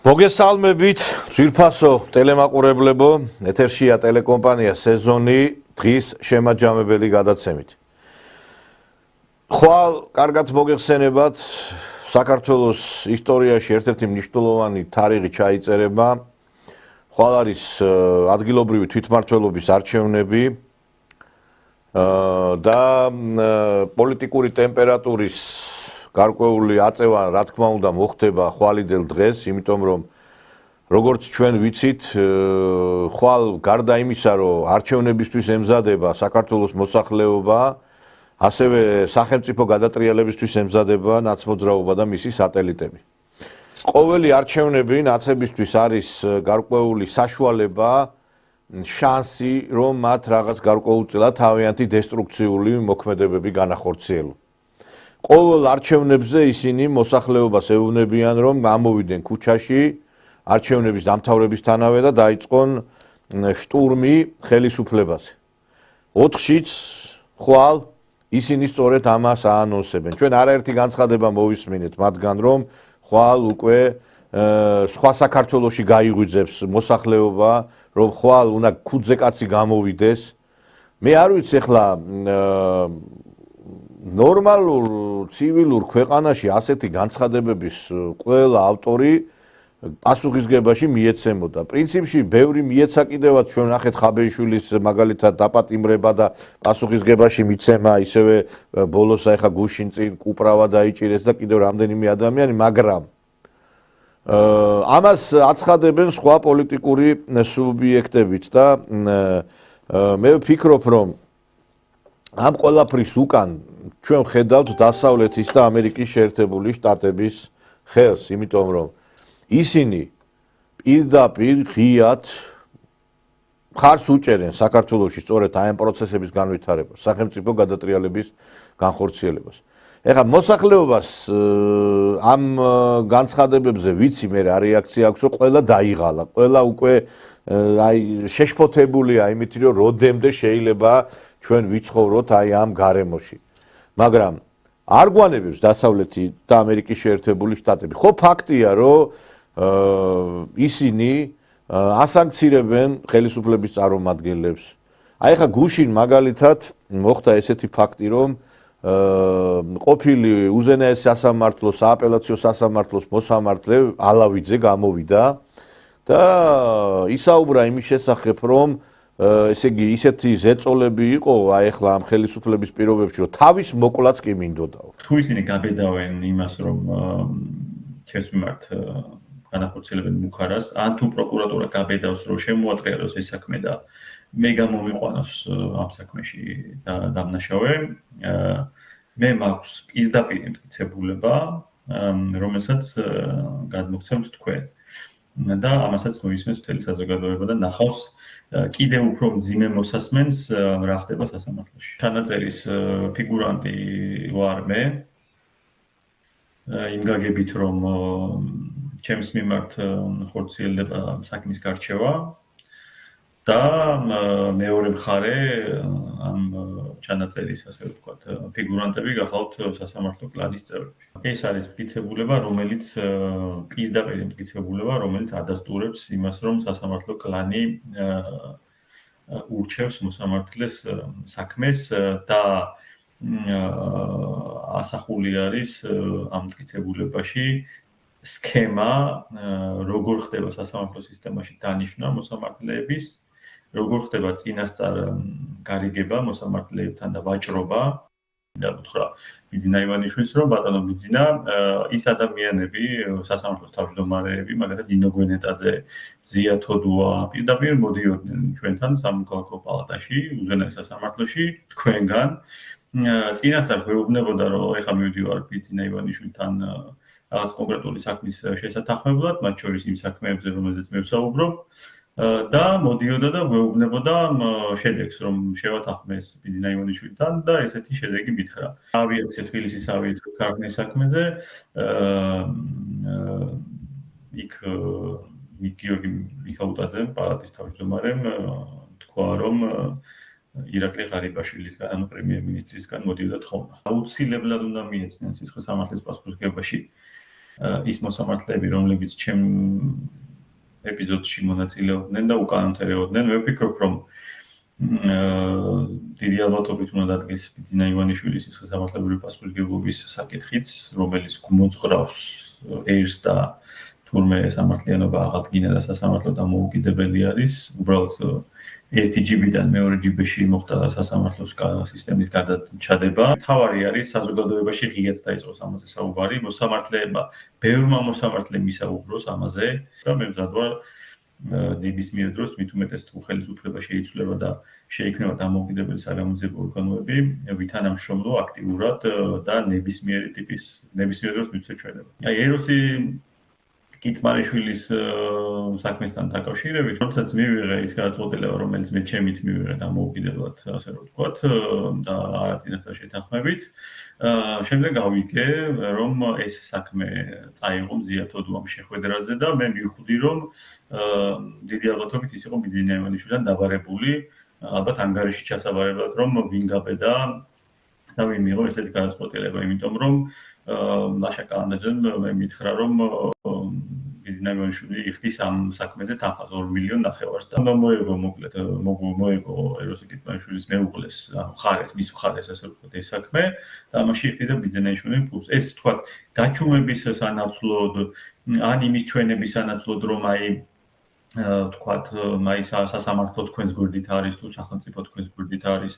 მოგესალმებით, ძვირფასო ტელემაყურებლებო, ეთერშია ტელეკომპანია სეზონი დღის შემაჯამებელი გადაცემით. ხვალ კარგად მოგეხსენებათ, საქართველოს ისტორიაში ერთ-ერთი მნიშვნელოვანი თარიღი ჩაიწერება. ხვალ არის ადგილობრივი თვითმმართველობის არჩევნები და პოლიტიკური ტემპერატურის გარკვეული აწევა, რა თქმა უნდა, მოხდება ხვალიდელ დღეს, იმიტომ რომ როგორც ჩვენ ვიცით, ხვალ გარდა იმისა, რომ არჩევნებისთვის ემზადება საქართველოს მოსახლეობა, ასევე სახელმწიფო გადატრიალებისთვის ემზადება ნაცმოძრაობა და მისი სატელიტები. ყოველი არჩევნები ნაცებისთვის არის გარკვეული საშუალება, შანსი, რომ მათ რაღაც გარკვეულწილად თავიანთი დესტრუქციული მოქმედებები განახორციელონ. ყოველ არჩევნებზე ისინი მოსახლეობას ეუბნებიან, რომ გამოვიდნენ ქუჩაში არჩევნების დამთავრებისთანავე და დაიწყონ შტურმი ხელისუფლებაზე. 4-შიც ხვალ ისინი სწორედ ამას აანონსებენ. ჩვენ არაერთი განცხადება მოვისმინეთ მათგან, რომ ხვალ უკვე სხვა საქართველოში გაიღვიძებს მოსახლეობა, რომ ხვალ უნდა ქუძზე კაცი გამოვიდეს. მე არ ვიცი ახლა ნორმალურ ცივილურ ქვეყანაში ასეთი განცხადებების ყველა ავტორი პასუხისგებაში მიეცემოდა. პრინციპში ბევრი მიეცა კიდევაც ჩვენ ნახეთ ხაბეიშვილის მაგალითად დაპატიმრება და პასუხისგებაში მიცემა, ისევე ბოლოს ახლა გუშინ წინ კუპრავა დაიჭირეს და კიდევ რამდენიმე ადამიანი, მაგრამ ამას აცხადებენ სხვა პოლიტიკური სუბიექტებიც და მე ვფიქრობ, რომ ამ ყველაფრის უკან ჩვენ ხედავთ დასავლეთის და ამერიკის შეერთებული შტატების ხელს, იმიტომ რომ ისინი პირდაპირ ღიად მხარს უჭერენ საქართველოში სწორედ აი ამ პროცესების განვითარებას, სახელმწიფო გადატრიალების განხორციელებას. ეხლა მოსახლეობას ამ განცხადებებზე ვიცი მე რა რეაქცია აქვს, რომ ყველა დაიღალა, ყველა უკვე აი შეშფოთებულია იმით, რომ როდემდე შეიძლება ჩვენ ვიცხოვროთ აი ამ გარემოში. მაგრამ არ გვანებებს დასავლეთი და ამერიკის შეერთებული შტატები. ხო ფაქტია, რომ ისინი ასანქცირებენ ხელისუფლების წარმომადგენლებს. აი ხა გუშინ მაგალითად მოხდა ესეთი ფაქტი, რომ ყოფილი უზენაეს სასამართლოს, სააპელაციო სასამართლოს მოსამართლე ალავიძე გამოვიდა და ისაუბრა იმის შესახებ, რომ ესე იგი ისეთი ზეწოლები იყო აი ახლა ამ ხელისუფლების პირობებში, რომ თავის მოკლაც კი მინდოდაო. თუ ისინი გაბედავენ იმას, რომ ჩემს მიმართ განახორციელებენ მუხარას, ან თუ პროკურატურა გაბედავს, რომ შემოატრიალოს ეს საქმე და მე გამომიყვანოს ამ საქმეში დამნაშავე, მე მაქვს პირდაპირ მტკიცებულება, რომელსაც გადმოგცემთ თქვენ. და ამასაც მოისმენთ მთელი საზოგადოება და ნახავს კიდევ უფრო მძიმე მოსასმენს რა ხდება სასამართლოში. ჩანაწერის ფიგურანტი ვარ მე. იმ გაგებით, რომ ჩემს მიმართ ხორციელდება საქმის გარჩევა და მეორე მხარე ამ ჩანაწერის, ასე ვთქვათ, ფიგურანტები გახავთ სასამართლო კლანის წევრები. ეს არის მტკიცებულება, რომელიც პირდაპირ მტკიცებულება, რომელიც ადასტურებს იმას, რომ სასამართლო კლანი ურჩევს მოსამართლეს საქმეს და ასახული არის ამ მტკიცებულებაში სქემა, როგორ ხდება სასამართლო სისტემაში დანიშვნა მოსამართლეების, როგორ ხდება წინასწარ გარიგება მოსამართლეებთან და ვაჭრობა. და უთხრა ბიძინა ივანიშვილს, რომ ბატონო ბიძინა, ის ადამიანები, სასამართლოს თავმჯდომარეები, მაგალითად ნინო გვენეტაძე, ზია თოდუა, პირდაპირ მოდიოდნენ ჩვენთან სამოქალაქო პალატაში, უზენაეს სასამართლოში, თქვენგან. წინასწარ გვეუბნებოდა, რომ ეხლა მივდივარ ბიძინა ივანიშვილთან რაღაც კონკრეტული საქმის შესათანხმებლად, მათ შორის იმ საქმეებზე, რომელზეც მე ვსაუბრობ. და მოდიოდა და გვეუბნებოდა შედეგს, რომ შევათანხმეს ბიძინა ივანიშვილთან და ესეთი შედეგი მითხრა. ავიაცია თბილისის ავიაციის ქარხნის საქმეზე იქ გიორგი მიხაუტაძემ, პალატის თავმჯდომარემ თქვა, რომ ირაკლი ღარიბაშვილისგან, ანუ პრემიერ-მინისტრისგან მოდიოდა თხოვნა. აუცილებლად უნდა მიეცნენ სისხლის სამართლის პასუხისმგებაში ის მოსამართლეები, რომლებიც ჩემ ეპიზოდში მონაწილეობდნენ და უკანონმდებლობდნენ, მე ვფიქრობ, რომ დიდი ალბათობით უნდა დადგეს ბიძინა ივანიშვილის სისხლისამართლებრივი პასუხისმგებლობის საკითხიც, რომელიც მოძღვრავს ერს და თურმე სამართლიანობა აღადგინა და სასამართლო დამოუკიდებელი არის. უბრალოდ ერთი ჯიბიდან მეორე ჯიბეში მოხდა სასამართლოს სისტემის გადაჩადება. თავარი არის საზოგადოებაში ღიად დაიწყოს ამაზე საუბარი, მოსამართლეებმა, ბევრმა მოსამართლემ ისაუბროს ამაზე და მე მზად ვარ ნებისმიერ დროს მით უმეტეს თუ ხელისუფლება შეიცვლება და შეიქმნება დამოუკიდებელი საგამოძიებო ორგანოები, ვითანამშრომლო აქტიურად და ნებისმიერ დროს მიცე ჩვენება. აი ეროსი კიცმარიშვილის საქმესთან დაკავშირებით, როდესაც მივიღე ის გადაწყვეტილება, რომელიც მე ჩემით მივიღე დამოუკიდებლად, ასე რომ ვთქვათ, და არა წინასწარ შეთანხმებით, შემდეგ გავიგე, რომ ეს საქმე წაიღო მზიათოდ ამ შეხვედრაზე და მე მივხვდი, რომ დიდი ალბათობით ის იყო ბიძინა ივანიშვილთან დაბარებული, ალბათ ანგარიში ჩასაბარებლად, რომ ვინ გაბედა და ვინ მიიღო ესეთი გადაწყვეტილება, იმიტომ რომ ლაშა კალანდაძემ მე მითხრა, რომ ბიძინა ივანიშვილი იხდის ამ საქმეზე თანხას 2.5 მილიონი და მოეგო მოკლედ მოეგო ეროსი კიცმარიშვილის მეუღლეს, ანუ ხარეს, მის ხარეს ასე ვთქვათ ეს საქმე და ამაში იხდიდა ბიძინა ივანიშვილი პლუს ეს ვთქვათ გაჩუმების სანაცვლოდ ან იმის ჩვენების სანაცვლოდ რომ აი ვთქვათ აი სასამართლო თქვენს გვერდით არის თუ სახელმწიფო თქვენს გვერდით არის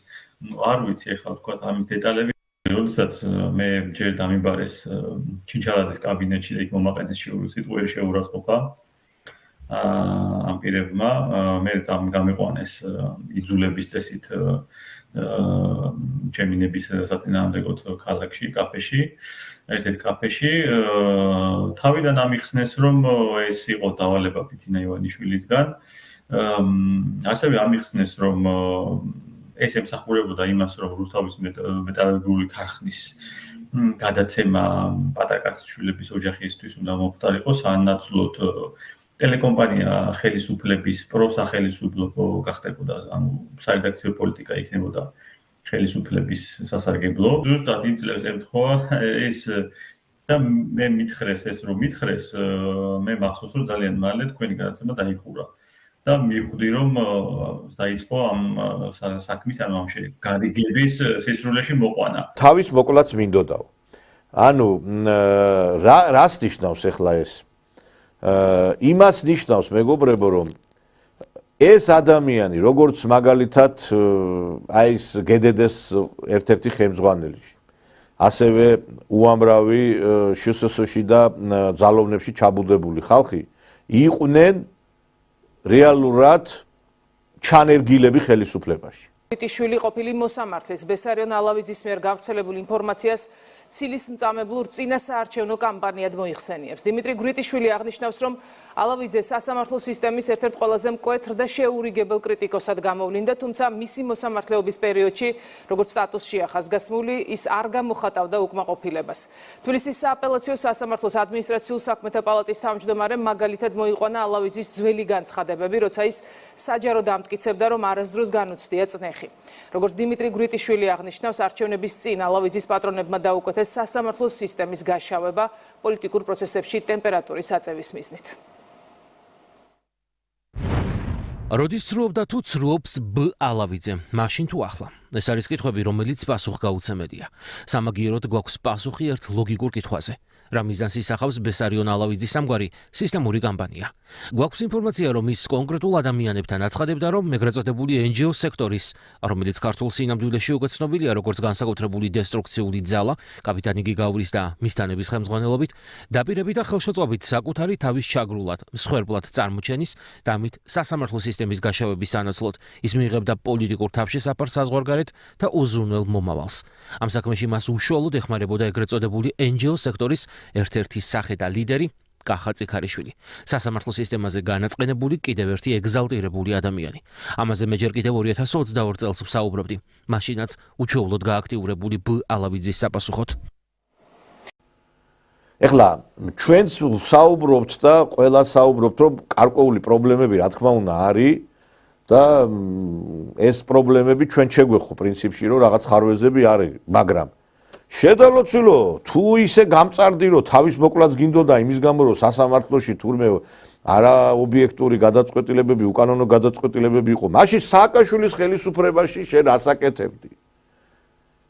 არ ვიცი ახლა ვთქვათ ამის დეტალები როდესაც მე ჯერ დამიბარეს ჩინჩალაძის კაბინეტში და იქ მომაყენეს სიტყვიერი შეურაცხყოფა ამ პირებმა მე გამიყვანეს იძულების წესით ჩემი ნების საწინააღმდეგოდ ქალაქში კაფეში ერთ-ერთ კაფეში თავიდან ამიხსნეს რომ ეს იყო დავალება ბიძინა ივანიშვილისგან ასევე ამიხსნეს რომ ეს ემსახურებოდა იმას, რომ რუსთავის მეტალურგიული ქარხნის გადაცემა პატაკას შვილების ოჯახისთვის უნდა მომხდარიყო, სანაცვლოდ ტელეკომპანია ხელისუფლების პროსახელისუფლო გახდებოდა, ანუ სარედაქციო პოლიტიკა იქნებოდა ხელისუფლების სასარგებლო. ზუსტად იმ წლებს ემთხვევა ეს და მე მითხრეს ეს რომ მითხრეს, მე მახსოვს რომ ძალიან მალე თქვენი გადაცემა დაიხურა. და მივხვდი რომ დაიწყო ამ საქმის ანუ ამ გარიგების სისრულეში მოყვანა. თავის მოკლაც მინდოდაო. ანუ რას ნიშნავს ახლა ეს? იმას ნიშნავს მეგობრებო რომ ეს ადამიანი როგორც მაგალითად აი ეს გედედეს ერთ-ერთი ხელმძღვანელი ასევე უამრავი შსს-ში და ძალოვნებში ჩაბუდებული ხალხი იყვნენ რეალურად ჩანერგილები ხელისუფლებაში. შვილი ყოფილი მოსამართლის ბესარიონ ალავიძის მიერ გავრცელებული ინფორმაციას ცილის მწამებლურ წინასაარჩევნო კამპანიად მოიხსენიებს. დიმიტრი გვრიტიშვილი აღნიშნავს, რომ ალავიძე სასამართლო სისტემის ერთ-ერთ ყველაზე მკვეთრ და შეურიგებელ კრიტიკოსად გამოვლინდა, თუმცა მისი მოსამართლეობის პერიოდში, როგორც სტატუსშია ხაზგასმული, ის არ გამოხატავდა უკმაყოფილებას. თბილისის სააპელაციო სასამართლოს ადმინისტრაციულ საქმეთა პალატის თავმჯდომარემ მაგალითად მოიყვანა ალავიძის ძველი განცხადებები, როცა ის საჯაროდ ამტკიცებდა, რომ არასდროს განუცდია წნეხი. როგორც დიმიტრი გვრიტიშვილი აღნიშნავს, არჩევნების წინ ალავიძის პატრონებმა დაუკვეთეს სასამართლოს სისტემის გაშავება პოლიტიკურ პროცესებში ტემპერატურის აწევის მიზნით. როდის ცრუობდა თუ ცრუობს ბ ალავიძე, მაშინ თუ ახლა? ეს არის კითხვები, რომელიც პასუხგაუცემელია. სამაგიეროდ გვაქვს პასუხი ერთ ლოგიკურ კითხვაზე. რა მიზანს ისახავს ბესარიონ ალავიძის სამგვარი სისტემური კამპანია. გვაქვს ინფორმაცია, რომ ის კონკრეტულ ადამიანებთან აცხადებდა, რომ ეგრეთ წოდებული NGO სექტორის, რომელიც ქართულ სინამდვილეში უკვე ცნობილია როგორც განსაკუთრებული დესტრუქციული ძალა, კაპიტანი გიგაურის და მისთანების ხელმძღვანელობით, დაპირებით და ხელშეწყობით საკუთარი თავის ჩაგრულად, მსხვერპლად წარმოჩენის და ამით სასამართლო სისტემის გაშავების სანაცვლოდ ის მიიღებდა პოლიტიკურ თავშესაფარს საზღვარგარეთ და უზრუნველ მომავალს. ამ საქმეში მას უშუალოდ ეხმარებოდა ეგრეთ წოდებული NGO სექტორის ერთ-ერთი სახე და ლიდერი კახა წიქარიშვილი. სასამართლო სისტემაზე განაწყენებული კიდევ ერთი ეგზალტირებული ადამიანი. ამაზე მე ჯერ კიდევ 2022 წელს ვსაუბრობდი. მაშინაც უჩვეულოდ გააქტიურებული ბ ალავიძის საპასუხოდ. ეხლა ჩვენც ვსაუბრობთ და ყველა საუბრობთ, რომ გარკვეული პრობლემები რა თქმა უნდა არის და ეს პრობლემები ჩვენ შეგვეხო პრინციპში, რომ რაღაც ხარვეზები არის, მაგრამ შედალოცილო, თუ ისე გამწარდი რომ თავის მოკლაც გინდოდა იმის გამო რომ სასამართლოში თურმე არა ობიექტური გადაწყვეტილებები, უკანონო გადაწყვეტილებები იყო, მაშინ სააკაშვილის ხელისუფლებაში შენ ასაკეთებდი.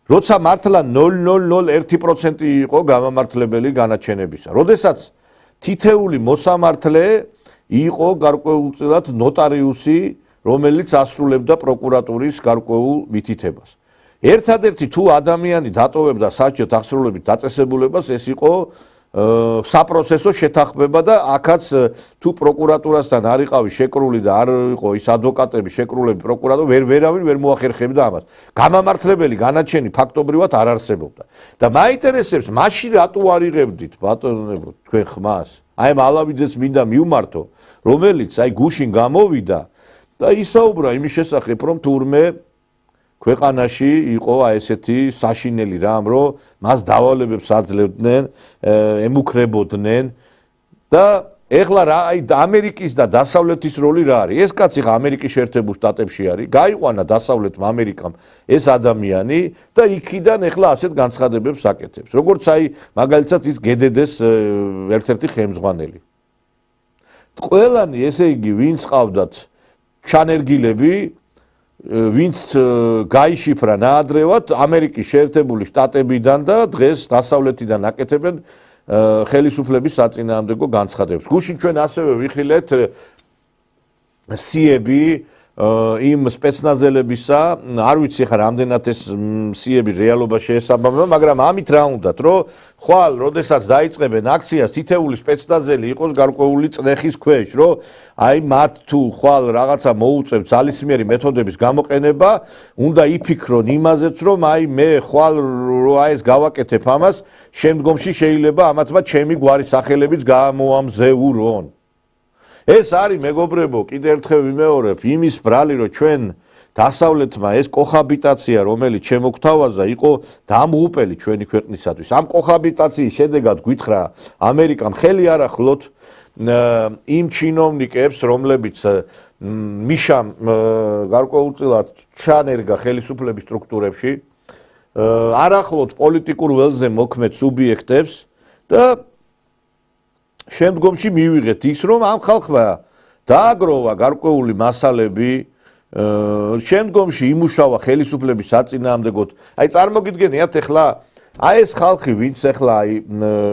როცა მართლა 0.001% იყო გამამართლებელი განაჩენებისა. როდესაც თითეული მოსამართლე იყო გარკვეულწილად ნოტარიუსი, რომელიც ასრულებდა პროკურატურის გარკვეულ მითითებას. ერთადერთი თუ ადამიანი დატოვებდა საჭირო აღსრულებით დაწესებულებას, ეს იყო საპროცესო შეთანხმება და აქაც თუ პროკურატურასთან არ იყავი შეკრული და არ იყო ის ადვოკატები შეკრულები პროკურატურა ვერავინ ვერ მოახერხებდა ამას. გამამართლებელი განაჩენი ფაქტობრივად არ არსებობდა. და მაინტერესებს, მაშინ რატო არ იღებდით ბატონებო თქვენ ხმას? აი ამ ალავიძეს მინდა მიუმართო, რომელიც აი გუშინ გამოვიდა და ისაუბრა იმის შესახებ, რომ თურმე ქვეყანაში იყო აი ესეთი საშინელი რამ, რომ მას დავალებებს აძლევდნენ, ემუქრებოდნენ და ეხლა რა აი ამერიკის და დასავლეთის როლი რა არის? ეს კაცი ხა ამერიკის შეერთებულ შტატებში არის, გაიყვანა დასავლეთმა ამერიკამ ეს ადამიანი და იქიდან ეხლა ასეთ განცხადებებს აკეთებს. როგორც აი მაგალითად ის გედედეს ერთ-ერთი ხელმძღვანელი. ყველანი ესე იგი ვინც ყავდათ ჩანერგილები ვინც გაიშიფრა ნაადრევად ამერიკის შეერთებული შტატებიდან და დღეს დასავლეთიდან აკეთებენ ხელისუფლების საწინააღმდეგო განცხადებებს. გუშინ ჩვენ ასევე ვიხილეთ სიები იმ სპეცნაზელებისა, არ ვიცი ხა რამდენად ეს სიები რეალობაში ესაბამება, მაგრამ ამით რა უნდათ, რომ ხვალ, როდესაც დაიწყებენ აქციას, თითეული სპეცნაზელი იყოს გარკვეული წნეხის ქვეშ, რომ აი მათ თუ ხვალ რაღაცა მოუწევთ ძალისმიერი მეთოდების გამოყენება, უნდა იფიქრონ იმაზეც, რომ აი მე ხვალ რო აი ეს გავაკეთებ ამას, შემდგომში შეიძლება ამათმა ჩემი გვარის სახელებიც გამოამზეურონ. ეს არის მეგობრებო, კიდევ ერთხელ ვიმეორებ, იმის ბრალი, რომ ჩვენ დასავლეთმა ეს კოჰაბიტაცია, რომელიც შემოგთავაზა, იყო დამღუპელი ჩვენი ქვეყნისათვის. ამ კოჰაბიტაციის შედეგად გითხრა ამერიკამ ხელი არ ახლოთ იმ ჩინოვნიკებს, რომლებიც მიშამ გარკვეულწილად ჩანერგა ხელისუფლების სტრუქტურებში, არ ახლოთ პოლიტიკურ ველზე მოქმედ სუბიექტებს და შემდგომში მივიღეთ ის, რომ ამ ხალხმა დააგროვა გარკვეული მასალები, შემდგომში იმუშავა ხელისუფლების საწინააღმდეგოდ. აი წარმოგიდგენიათ ახლა აი ეს ხალხი, ვინც ახლა აი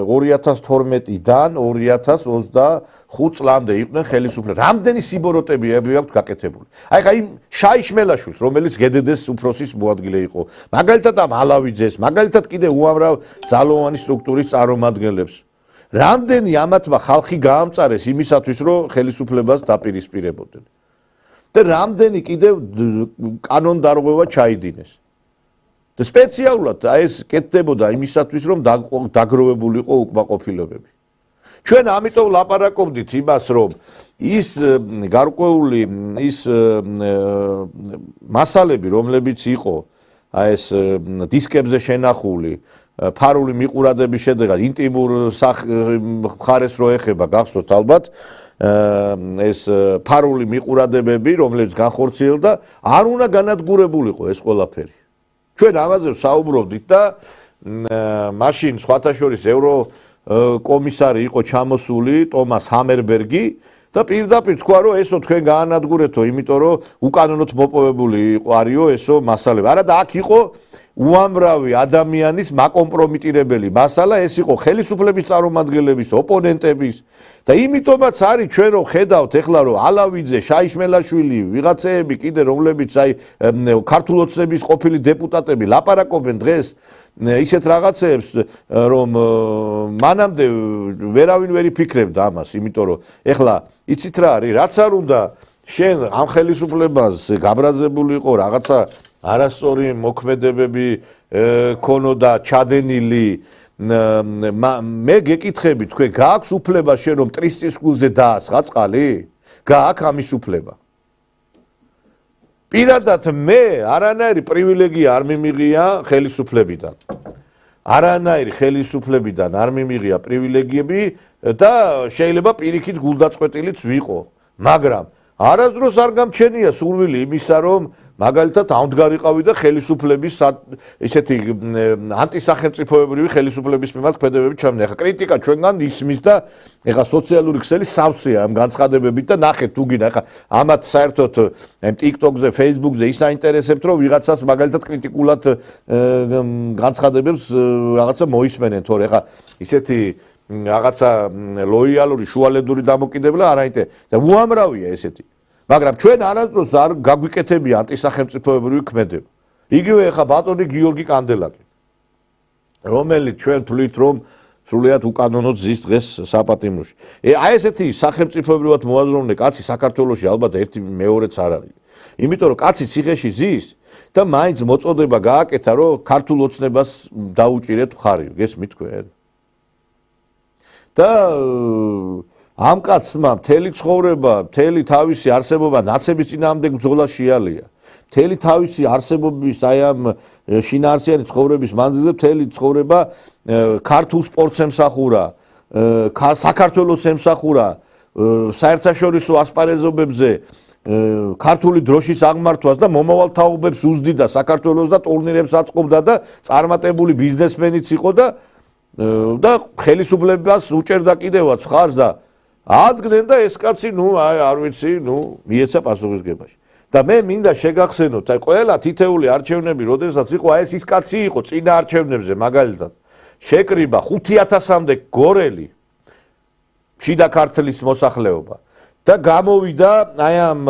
2012-დან 2025 წლამდე იყვნენ ხელისუფლების. რამდენი სიბოროტები აქვთ გაკეთებული. აი ხა იმ შაიშმელაშვილს, რომელიც გედედეს უფროსის მოადგილე იყო. მაგალითად ამ ალავიძეს, მაგალითად კიდე უამრავ ძალოვანი სტრუქტურის წარმომადგენლებს. რამდენი ამათმა ხალხი გაამწარეს იმისათვის, რომ ხელისუფლებას დაპირისპირებოდნენ. და რამდენი კიდევ კანონდარღვევა ჩაიდინეს. და სპეციალურად აი ეს კეთდებოდა იმისათვის, რომ დაგროვებულიყო უკმაყოფილებები. ჩვენ ამიტომ ლაპარაკობდით იმას, რომ ის გარკვეული ის მასალები, რომლებიც იყო აი ეს დისკებზე შენახული ფარული მიყურადების შედეგად ინტიმურ მხარეს რო ეხება, გახსოვთ ალბათ ეს ფარული მიყურადებები, რომლებიც განხორციელდა, არ უნდა განადგურებულიყო ეს ყველაფერი. ჩვენ ამაზე საუბრობდით და მაშინ სხვათა შორის ევროკომისარი იყო ჩამოსული ტომას ჰამერბერგი და პირდაპირ თქვა, რომ ესო თქვენ გაანადგურეთო, იმიტომ რომ უკანონოდ მოპოვებული არისო ესო მასალები. არა და აქ იყო უამრავი ადამიანის მაკომპრომიტირებელი მასალა, ეს იყო ხელისუფლების წარმომადგენლების, ოპონენტების და იმიტომაც არის ჩვენ რომ ხედავთ ეხლა რომ ალავიძე, შაიშმელაშვილი, ვიღაცეები კიდე რომლებიც აი ქართულ ოცნების ყოფილი დეპუტატები ლაპარაკობენ დღეს ისეთ რაღაცეებს, რომ მანამდე ვერავინ ვერ იფიქრებდა ამას, იმიტომ რომ ეხლა იცით რა არის, რაც არ უნდა შენ ამ ხელისუფლებას გაბრაზებულიყო რაღაცა არასწორი მოქმედებები ქონოდა ჩადენილი მე გეკითხები თქვენ გააქვს უფლება შენ რომ ტრისტის კულზე დაასხა წყალი? გააქვს ამის უფლება? პირადად მე არანაირი პრივილეგია არ მიმიღია ხელისუფლებიდან. არანაირი ხელისუფლებიდან არ მიმიღია პრივილეგიები და შეიძლება პირიქით გულდაწყვეტილიც ვიყო, მაგრამ არასდროს არ გამჩენია სურვილი იმისა, რომ მაგალითად ამდგარიყავი და ხელისუფლების ისეთი ანტისახელმწიფოებრივი ხელისუფლების მიმართ ქმედებები ჩამნა. ეხლა კრიტიკა ჩვენგან ისმის და ეხლა სოციალური ქსელი სავსეა ამ განცხადებებით და ნახეთ თუ გინდა ეხლა ამათ საერთოდ TikTok-ზე, Facebook-ზე ის აინტერესებთ რომ ვიღაცას მაგალითად კრიტიკულად განცხადებებს რაღაცა მოისმენენ თორე ეხლა ისეთი რაღაცა ლოიალური შუალედური დამოკიდებლა არ აინტერესებს და უამრავია ესეთი. მაგრამ ჩვენ არასდროს არ გაგვიკეთებია ანტისახელმწიფოებრივი ქმედება. იგივე ეხა ბატონი გიორგი კანდელაკი, რომელიც ჩვენ თვლით რომ სრულიად უკანონოდ ზის დღეს საპატიმროში. აი ესეთი სახელმწიფოებრივად მოაზროვნე კაცი საქართველოში ალბათ ერთი მეორეც არ არის. იმიტომ რომ კაცი ციხეში ზის და მაინც მოწოდება გააკეთა რომ ქართულ ოცნებას დაუჭირეთ მხარი, გესმით თქვენ? და ამ კაცმა მთელი ცხოვრება, მთელი თავისი არსებობა ნაცების წინააღმდეგ ბრძოლა შეალია. მთელი თავისი არსებობის აი ამ შინაარსიანი ცხოვრების მანძილზე მთელი ცხოვრება ქართულ სპორტს ემსახურა, საქართველოს ემსახურა, საერთაშორისო ასპარეზობებზე ქართული დროშის აღმართვას და მომავალ თაობებს უზდიდა საქართველოს და ტურნირებს აწყობდა და წარმატებული ბიზნესმენიც იყო და ხელისუფლებას უჭერდა კიდევაც ხარს და ადგენდა და ეს კაცი არ ვიცი, მიეცა პასუხისგებაში. და მე მინდა შეგახსენოთ, აი ყველა თითეული არჩევნები, როდესაც იყო, ეს ის კაცი იყო წინა არჩევნებზე, მაგალითად, შეკრიბა 5000-მდე გორელი შიდა ქართლის მოსახლეობა და გამოვიდა აი ამ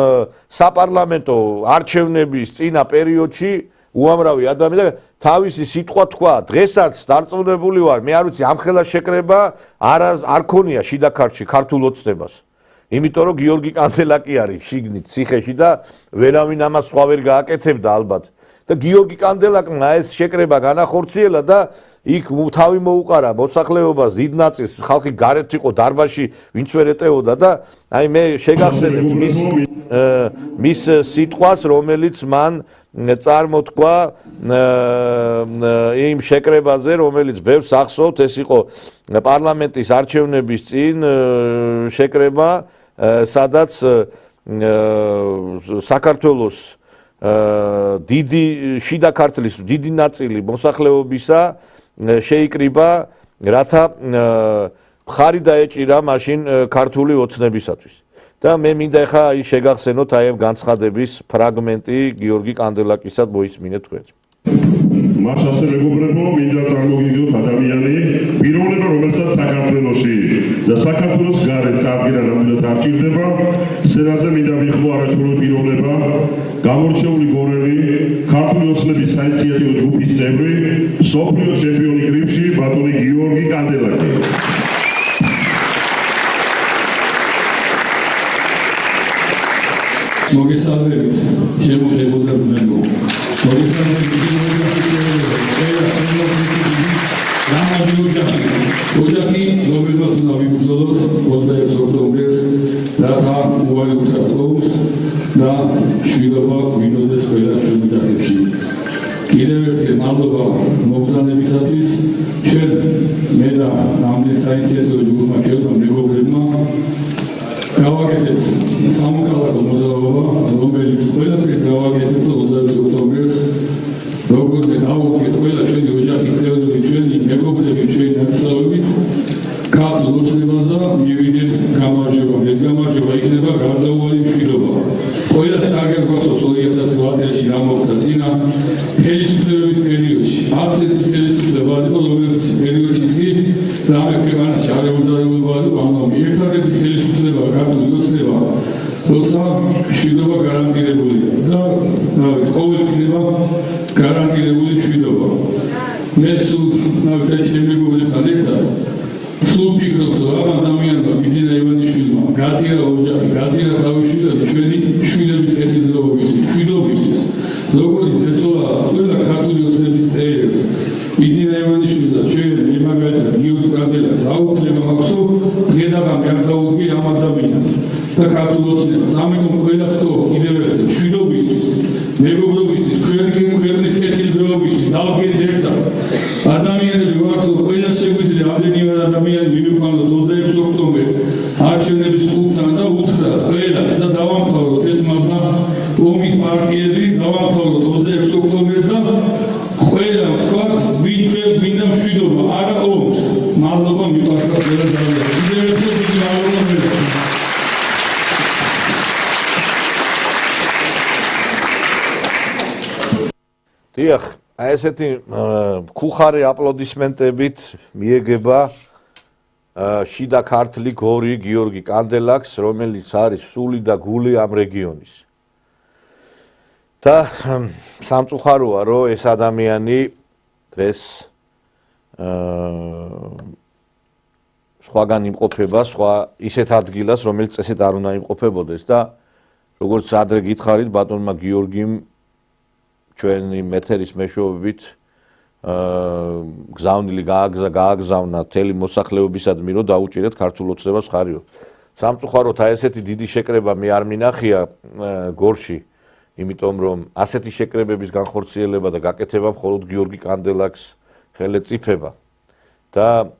საპარლამენტო არჩევნების წინა პერიოდში უამრავი ადამიანი და თავისი სიტყვა თქვა, დღესაც დარწმუნებული ვარ, მე არ ვიცი, ამ ხელა შეკრება არ ქონია შიდა ქართლში ქართულ ოცნებას. იმიტომ რომ გიორგი კანდელაკი არის შიგნით ციხეში და ვერავინ ამას სხვა ვერ გააკეთებდა ალბათ. და გიორგი კანდელაკმა ეს შეკრება განახორციელა და იქ თავი მოუყარა მოსახლეობას დიდ ნაწილს, ხალხი გარეთ იყო დარბაზში, ვინც ვერ ეტეოდა და აი მე შეგახსენებთ მის სიტყვას, რომელიც მან წარმოთქვა იმ შეკრებაზე, რომელიც ბევრს ახსოვთ, ეს იყო პარლამენტის არჩევნების წინ შეკრება, სადაც საქართველოს დიდი შიდა ქართლის დიდი ნაწილი მოსახლეობისა შეიკრიბა, რათა მხარი დაეჭირა მაშინ ქართული ოცნებისათვის. და მე მინდა ახლა შეგახსენოთ აი ამ განცხადების ფრაგმენტი გიორგი კანდელაკისა მოისმინეთ თქვენ. მას ასე მეგობრებო, მინდა წარმოგიდგინოთ ადამიანი პიროვნება, რომელსაც საქართველოში და საქართველოს გარეთ წარდგენა ნამდვილად არ ჭირდება. სცენაზე მინდა ვიხმო არაჩვეულებრივი პიროვნება, გამორჩეული გორელი, ქართული ოცნების საინიციატივო ჯგუფის წევრი, მსოფლიო ჩემპიონი გრიფში, ბატონი გიორგი კანდელაკი. მოგესალმებით, ჩემო დეპუტატებო. მოგესალმებით, ოჯახი, რომელსაც უნდა ვიბრძოლოთ 26 ოქტომბერს, რათა უარი უთხრათ ომს და მშვიდობა გვინდოდეს ყველა ჩვენ ოჯახებში. კიდევ ერთხელ მადლობა მობრძანებისათვის. ჩვენ მე და რამდენი საინიციატივო ჯგუფმა, ჩვენმა მეგობრებმა გავაკეთეთ სამოქალაქო მოძრაობა, რომელიც ყველაფერს გავაკეთეთ 26 ოქტომბერს. როგორც დავუდგეთ ყველა ჩვენი ოჯახის წევრები, ჩვენი მეგობრები, ჩვენი ნაცნობებით ქართულ ოცნებას და მივიდეთ გამარჯვება. ეს გამარჯვება იქნება გარდაუვალი მშვიდობა. ყველა ტარგეტ გვაქვს 2020 წელს რა მოხდა წინა ხელისუფლებების პერიოდში. 10 ხელისუფლება იყო, რომელიც პერიოდში კი რამე ქვეყანაში არ ეუზარებულობა იყო, ანუ ერთადერთი ხელისუფლება ქართული ოცნება, როცა მშვიდობა გარანტირებულია და ყოველთვის იქნება გარანტირებული მშვიდობა. მე სულ ჩემი მეგობრებთან ერთად სულ ვფიქრობთ, რომ ამ ადამიანმა ბიძინა ივანიშვილმა გაწირა ოჯახი, გაწირა თავისუფლება ჩვენი შვილების კეთილდღეობისთვის, მშვიდობისთვის. როგორც ეწოლა ყველა ქართული ოცნების წევრებს, ბიძინა ივანიშვილს და ჩვენ მაგალითად გიორგი კანდელაკს აუცილებლად მაქვს დედაღამე არ დაუდგე ამ ადამიანს და ქართულ ოცნებას. ამიტომ ყველა ხტო კიდევ ერთხელ მშვიდობისთვის, მეგობრობისთვის, ქვეყნის კეთილდღეობისთვის დავდგეთ ერთად. ადამიანები ვართ, ყველა შეგვიძლია რამდენიმე ადამიანი მივიყვანოთ 26 ოქტომბერს არჩევნების კლუბთან და უთხრათ ყველას და დავამთავროთ ეს მაღლა ომის პარტიები, დიახ, აი ესეთი ხუხარი აპლოდისმენტებით მიეგება შიდა ქართლი გორი გიორგი კანდელაკს, რომელიც არის სული და გული ამ რეგიონის. და სამწუხაროა, რომ ეს ადამიანი დღეს სხვაგან იმყოფება, სხვა ისეთ ადგილას, რომელიც წესით არ უნდა იმყოფებოდეს და როგორც ადრე გითხარით ბატონმა გიორგიმ ჩვენი მეთერის მეშვეობით გზავნილი გააგზავნა მთელი მოსახლეობისადმი, რომ დაუჭირეთ ქართულ ოცნებას ხარიო. სამწუხაროდ აი ესეთი დიდი შეკრება მე არ მინახია გორში, იმიტომ რომ ასეთი შეკრებების განხორციელება და გაკეთება მხოლოდ გიორგი კანდელაკს ხელეწიფება. და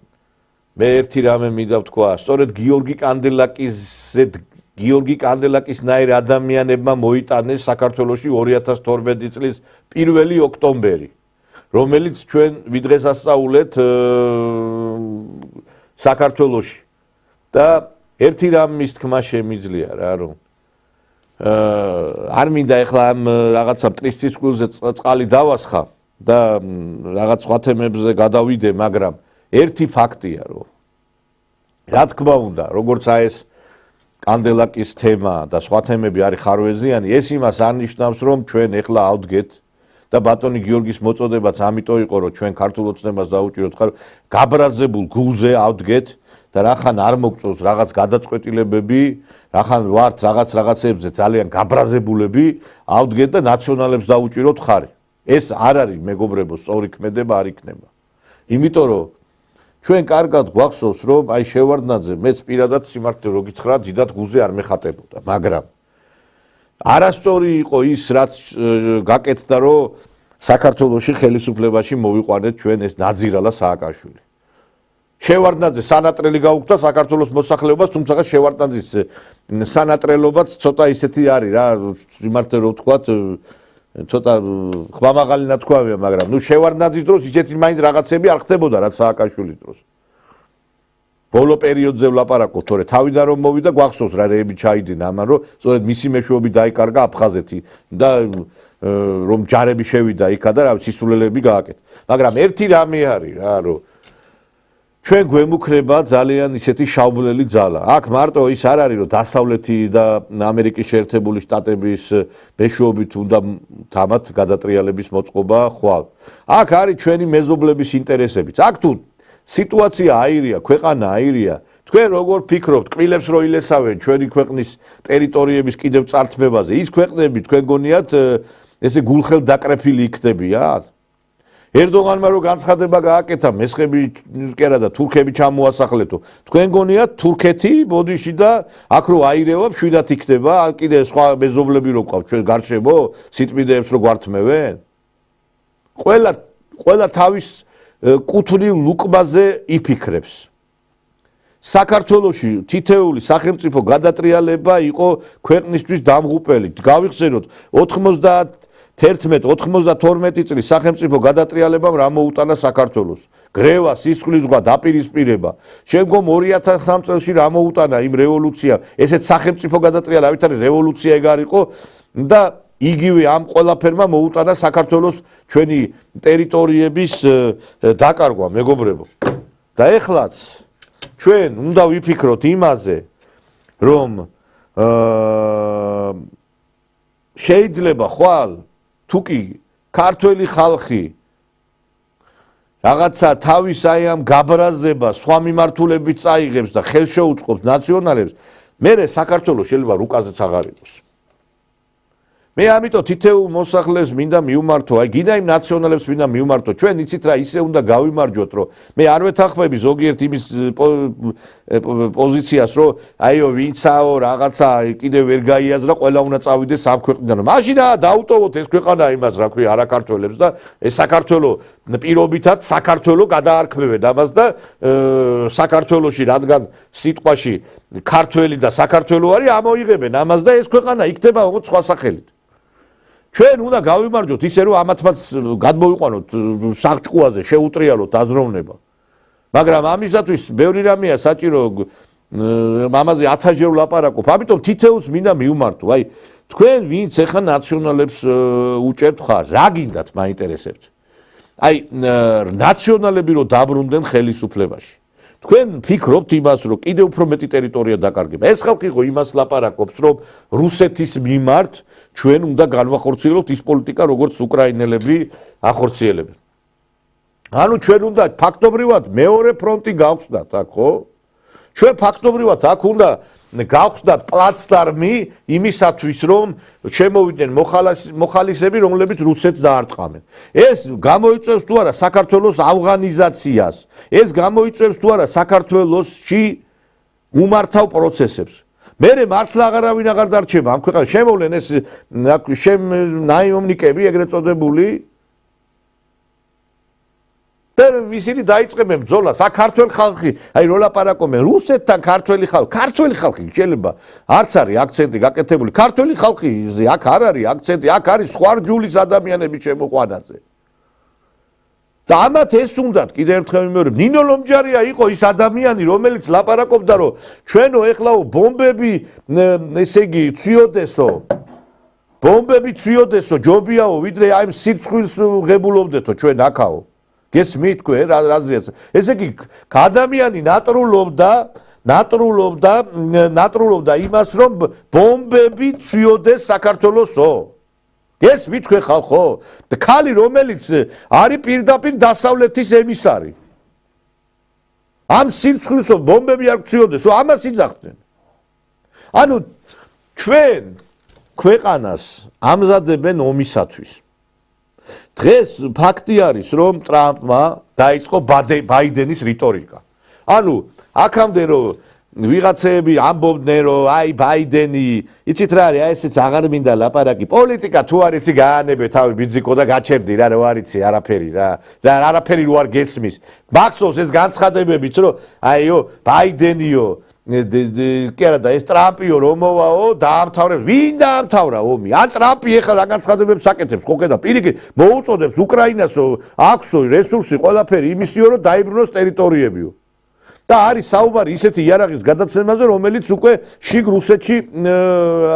მე ერთი რამე მინდა ვთქვა, სწორედ გიორგი კანდელაკისნაირ ადამიანებმა მოიტანეს საქართველოში 2012 წლის 1 ოქტომბერი, რომელიც ჩვენ ვიდღესასწაულეთ საქართველოში. და ერთი რამის თქმა შემიძლია რა, რომ არ მინდა ეხლა ამ რაღაცა მტრის ცისკვილზე წყალი დავასხა და რაღაც სხვა თემებზე გადავიდე, მაგრამ ერთი ფაქტია, რომ რა თქმა უნდა, როგორც აი ეს კანდელაკის თემა და სხვა თემები არის ხარვეზიანი, ეს იმას არნიშნავს, რომ ჩვენ ეხლა ავდგეთ და ბატონი გიორგის მოწოდებაც ამიტომ იყო, რომ ჩვენ ქართულ ოცნებას დაუჭიროთ ხარ გაბრაზებულ გულზე ავდგეთ და რახან არ მოგწონს რაღაც გადაწყვეტილებები, რახან ვართ რაღაცებზე ძალიან გაბრაზებულები, ავდგეთ და ნაციონალებს დაუჭიროთ ხარი. ეს არ არის მეგობრებო, სწორი ქმედება არ იქნება. იმიტომ რომ ჩვენ კარგად გვახსოვს, რომ აი შევარდნაძე მეც პირადად სიმართლე რო გითხრა, დიდად გულზე არ მეხატებოდა, მაგრამ არასწორი იყო ის, რაც გაკეთდა, რომ საქართველოში ხელისუფლებაში მოვიყვანეთ ჩვენ ეს ნაძირალა სააკაშვილი. შევარდნაძე სანატრელი გაუქმდა საქართველოს მოსახლეობას, თუმცა შევარდნაძის სანატრელობაც ცოტა ისეთი არის რა, სიმართლე რო ვთქვათ, ცოტა ხმამაღალი ნათქვამია, მაგრამ ნუ შევარდნაძის დროს ისეთი მაინც რაღაცები არ ხდებოდა, რაც სააკაშვილის დროს. ბოლო პერიოდზე ვლაპარაკობ, თორე თავიდან რომ მოვიდა, გვახსოვს რა რეები ჩაიდინა ამან, რომ სწორედ მისი მეშვეობით დაიკარგა აფხაზეთი და რომ ჯარები შევიდა იქა და რა სისულელეები გააკეთა. მაგრამ ერთი რამე არის რა, რომ ჩვენ გვემუქრება ძალიან ისეთი შავბლელი ძალა. აქ მარტო ის არ არის, რომ დასავლეთი და ამერიკის შეერთებული შტატების მეშვეობით უნდა თამათ გადატრიალების მოწყობა ხვალ. აქ არის ჩვენი მეზობლების ინტერესებიც. აქ თუ სიტუაცია აირია, ქვეყანა აირია, თქვენ როგორ ფიქრობთ, კბილებს რო ილესავენ ჩვენი ქვეყნის ტერიტორიების კიდევ წართმევაზე, ის ქვეყნები თქვენ გონიათ ესე გულხელ დაკრეფილი იქნებიან? ერდოღანმა რო განცხადება გააკეთა მესხები კერა და თურქები ჩამოასახლეთო. თქვენ გონიათ თურქეთი ბოდიში და აქ რო აირევა მშვიდად იქნება, კიდე სხვა მეზობლები რო ყავს ჩვენ გარშემო, სიტყვიდეებს რო გვართმევენ? ყველა თავის კუთვნილ ლუკმაზე იფიქრებს. საქართველოში თითეული სახელმწიფო გადატრიალება იყო ქვეყნისთვის დამღუპელი. გავიხსენოთ 91-92 წლის სახელმწიფო გადატრიალებამ რა მოუტანა საქართველოს. გრევა, სისხლისღვრა, დაპირისპირება. შემდგომ 2003 წელს რა მოუტანა იმ რევოლუციამ, ესეც სახელმწიფო გადატრიალება, ავითარი რევოლუცია ეგ არ იყო და იგივე ამ ყველაფერმა მოუტანა საქართველოს ჩვენი ტერიტორიების დაკარგვა, მეგობრებო. და ეხლაც ჩვენ უნდა ვიფიქროთ იმაზე, რომ შეიძლება ხვალ თუკი ქართველი ხალხი რაღაცა თავის აი ამ გაბრაზება სხვა მიმართულებით წაიღებს და ხელს შეუწყობს ნაციონალებს, მერე საქართველოს შეიძლება რუკაზეც აღარ იყოს. მე ამიტომ თითოეულ მოსახლეებს მინდა მივმართო, აი გინდა იმ ნაციონალებს მინდა მივმართო, ჩვენ იცით რა ისე უნდა გავიმარჯვოთ, რომ მე არ ვეთანხმები ზოგიერთ იმის პოზიციას, რომ აიო ვინცაო რაღაცა კიდე ვერ გაიაზრა, ყველა უნდა წავიდეს ამ ქვეყნიდან. მაშინ დაუტოვოთ ეს ქვეყანა იმას, რა ქვია, არაქართველებს და ეს საქართველო პირობითად საქართველო გადაარქმევენ ამას და საქართველოში რადგან სიტყვაში ქართველი და საქართველო არის, ამოიღებენ ამას და ეს ქვეყანა იქნება როგორც სხვა სახელით. ჩვენ უნდა გავიმარჯვოთ ისე რომ ამათმაც გადმოვიყვანოთ საჭკუაზე, შეუტრიალოთ აზროვნება. მაგრამ ამისათვის ბევრი რამეა საჭირო, ამაზე 1000-ჯერ ვლაპარაკობ. ამიტომ თითოეულს მინდა მივმართო. აი თქვენ ვინც ეხა ნაციონალებს უჭერთ ხარ, რა გინდათ მაინტერესებთ? აი ნაციონალები რო დაბრუნდნენ ხელისუფლებაში. თქვენ ფიქრობთ იმას, რომ კიდევ უფრო მეტი ტერიტორია დაკარგება. ეს ხალხი ხო იმას ლაპარაკობს, რომ რუსეთის მიმართ ჩვენ უნდა განვახორციელოთ ის პოლიტიკა, როგორც უკრაინელები ახორციელებენ. ანუ ჩვენ უნდა ფაქტობრივად მეორე ფრონტი გავხსნათ აქ, ხო? ჩვენ ფაქტობრივად აქ უნდა გავხსნათ პლაცდარმი იმისათვის, რომ შემოვიდნენ მოხალისები, რომლებიც რუსეთს დაარტყამენ. ეს გამოიწვევს თუ არა საქართველოს ავღანიზაციას, ეს გამოიწვევს თუ არა საქართველოსში უმართავ პროცესებს. მერე მართლა აღარავინ აღარ დარჩება ამ ქვეყანაში. შემოვლენ ეს ნაიმომნიკები, ეგრეთ წოდებული და ისინი დაიწყებენ ბრძოლას. აქ ქართველ ხალხი, აი რო ლაპარაკობენ რუსეთთან ქართველი ხალხი შეიძლება არც არის აქცენტი გაკეთებული. ქართველი ხალხი აქ არ არის აქცენტი, აქ არის სხვა რჯულის ადამიანების შემოყვანაზე. და ამათ ეს უნდათ კიდე ერთხელ ვიმეორებ, ნინო ლომჯარია იყო ის ადამიანი, რომელიც ლაპარაკობდა, რომ ჩვენო ეხლაო ბომბები, ესე იგი, ცვიოდესო. ბომბები ცვიოდესო, ჯობიაო, ვიდრე აი სიცხვილს ღებულობდეთო ჩვენ აქაო. გესმით თქვენ რაზეც? ესე იგი, ადამიანი ნატრულობდა იმას, რომ ბომბები ცვიოდეს საქართველოსო. გესმით თქვენ ხალხო? ქალი, რომელიც არის პირდაპირ დასავლეთის ემისარი. ამ სიცხვილსო ბომბები არ ცვიოდესო, ამას იძახდნენ. ანუ ჩვენ ქვეყანას ამზადებენ ომისათვის. დღეს ფაქტი არის, რომ ტრამპმა დაიწყო ბაიდენის რიტორიკა. ანუ აქამდე რომ ვიღაცები ამბობდნენ, რომ აი ბაიდენი, იცით რა არის, აი ესეც აღარ მინდა ლაპარაკი, პოლიტიკა თუ არ იცი გაანებე თავი ბიძიკო და გაჩერდი რა, რო არ იცი არაფერი რა. და არაფერი რო არ გესმის. მახსოვს ეს განცხადებებიც, რომ აიო ბაიდენიო კი არა და ეს ტრამპიო რომ მოვაო დაამთავრებს. ვინ დაამთავრა ომი? ან ტრამპი ეხლა რა განცხადებებს აკეთებს, ხო ხედავ, პირიქით მოუწოდებს უკრაინასო, აქვსო რესურსი ყველაფერი იმისიო, რომ დაიბრუნოს ტერიტორიებიო. და არის საუბარი ისეთი იარაღის გადაცემაზე, რომელიც უკვე შიგ რუსეთში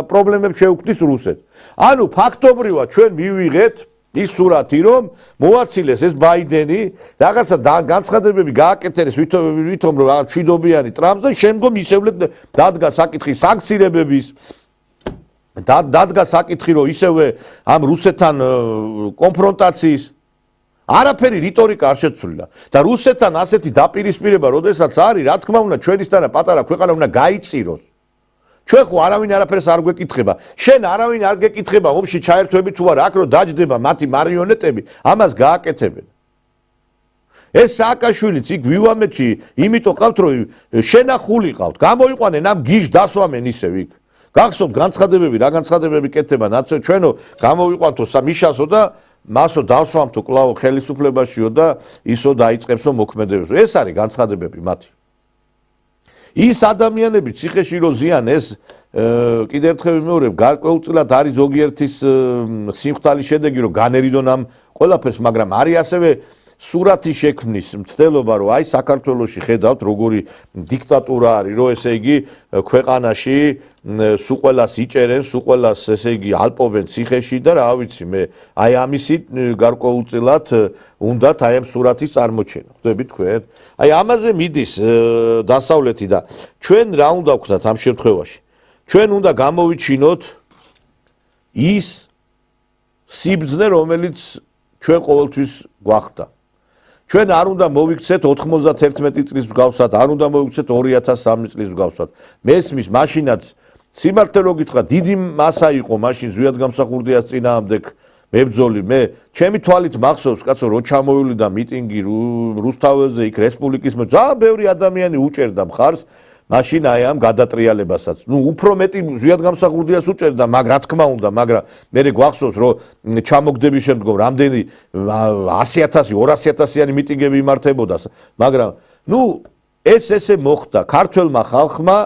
პრობლემებს შეუქმნის რუსეთს. ანუ ფაქტობრივად ჩვენ მივიღეთ ის სურათი, რომ მოაცილეს ეს ბაიდენი, რაღაცა განცხადებები გააკეთეს ვითომ რომ რაღაც მშვიდობიანი ტრამპს და შემდგომ ისევლეთ დადგა საკითხი სანქციებების დადგა საკითხი, რომ ისევე ამ რუსეთთან კონფრონტაციის არაფერი რიტორიკა არ შეცვლილა და რუსეთთან ასეთი დაპირისპირება, როდესაც არის, რა თქმა უნდა, ჩვენისთანა პატარა ქვეყანა უნდა გაიწიროს. ჩვენ ხო არავინ არაფერს არ გვეკითხება. შენ არავინ არ გეკითხება ომში ჩაერთვები თუ არა, აქ რო დაჯდება მათი მარიონეტები, ამას გააკეთებენ. ეს სააკაშვილიც იქ ვიუამეთში, იმიტომ ყავთ რომ შენახული ყავთ. გამოიყვანენ ამ გიჟ დასვამენ ისევ იქ. გახსოვთ განცხადებები, რა განცხადებები კეთდება ნაცო ჩვენო გამოვიყვანთო მიშასო და მასო დავსვამთო კლავო ხელისუფლებაშიო და ისო დაიწყებსო მოქმედებებსო. ეს არის განცხადებები მათი. ის ადამიანები ციხეში რო ზიან ეს კიდევ ერთხელ ვიმეორებ, გარკვეულწილად არის ზოგიერთის სიმხტალის შედეგი, რომ განერიდონ ამ ყველაფერს, მაგრამ არის ასევე სურათი შექმნის მცდელობა, რომ აი საქართველოში ხედავთ როგორი დიქტატურა არის, რომ ესე იგი ქვეყანაში სულ ყველას იჭერენ, სულ ყველას ესე იგი ალპობენ ციხეში და რა ვიცი მე, აი ამისით გარკვეულწილად უნდათ აი ამ სურათის წარმოჩენა. ხვდებით თქვენ? აი ამაზე მიდის დასავლეთი და ჩვენ რა უნდა ვქნათ ამ შემთხვევაში? ჩვენ უნდა გამოვიჩინოთ ის სიბრძნე, რომელიც ჩვენ ყოველთვის გვახდა. ჩვენ არ უნდა მოვიქცეთ 91 წლის მსგავსად, არ უნდა მოვიქცეთ 2003 წლის მსგავსად. მესმის მაშინაც სიმართლე რო გითხრა, დიდი მასა იყო მაშინ ზვიადგამსახურდიას წინააღმდეგ მებრძოლი. მე ჩემი თვალით მახსოვს, კაცო, რო ჩამოივლიდა მიტინგი რუსთაველზე, იქ რესპუბლიკის ძალიან ბევრი ადამიანი უჭერდა მხარს მაშინ აი ამ გადატრიალებასაც. უფრო მეტი ზვიადგამსახურდიას უჭერდა, მაგრამ რა თქმა უნდა, მაგრამ მე გვახსოვს, რომ ჩამოგდების შემდგომ რამდენი 100,000, 200,000-იანი მიტინგები იმართებოდა, მაგრამ ეს ესე მოხდა ქართველმა ხალხმა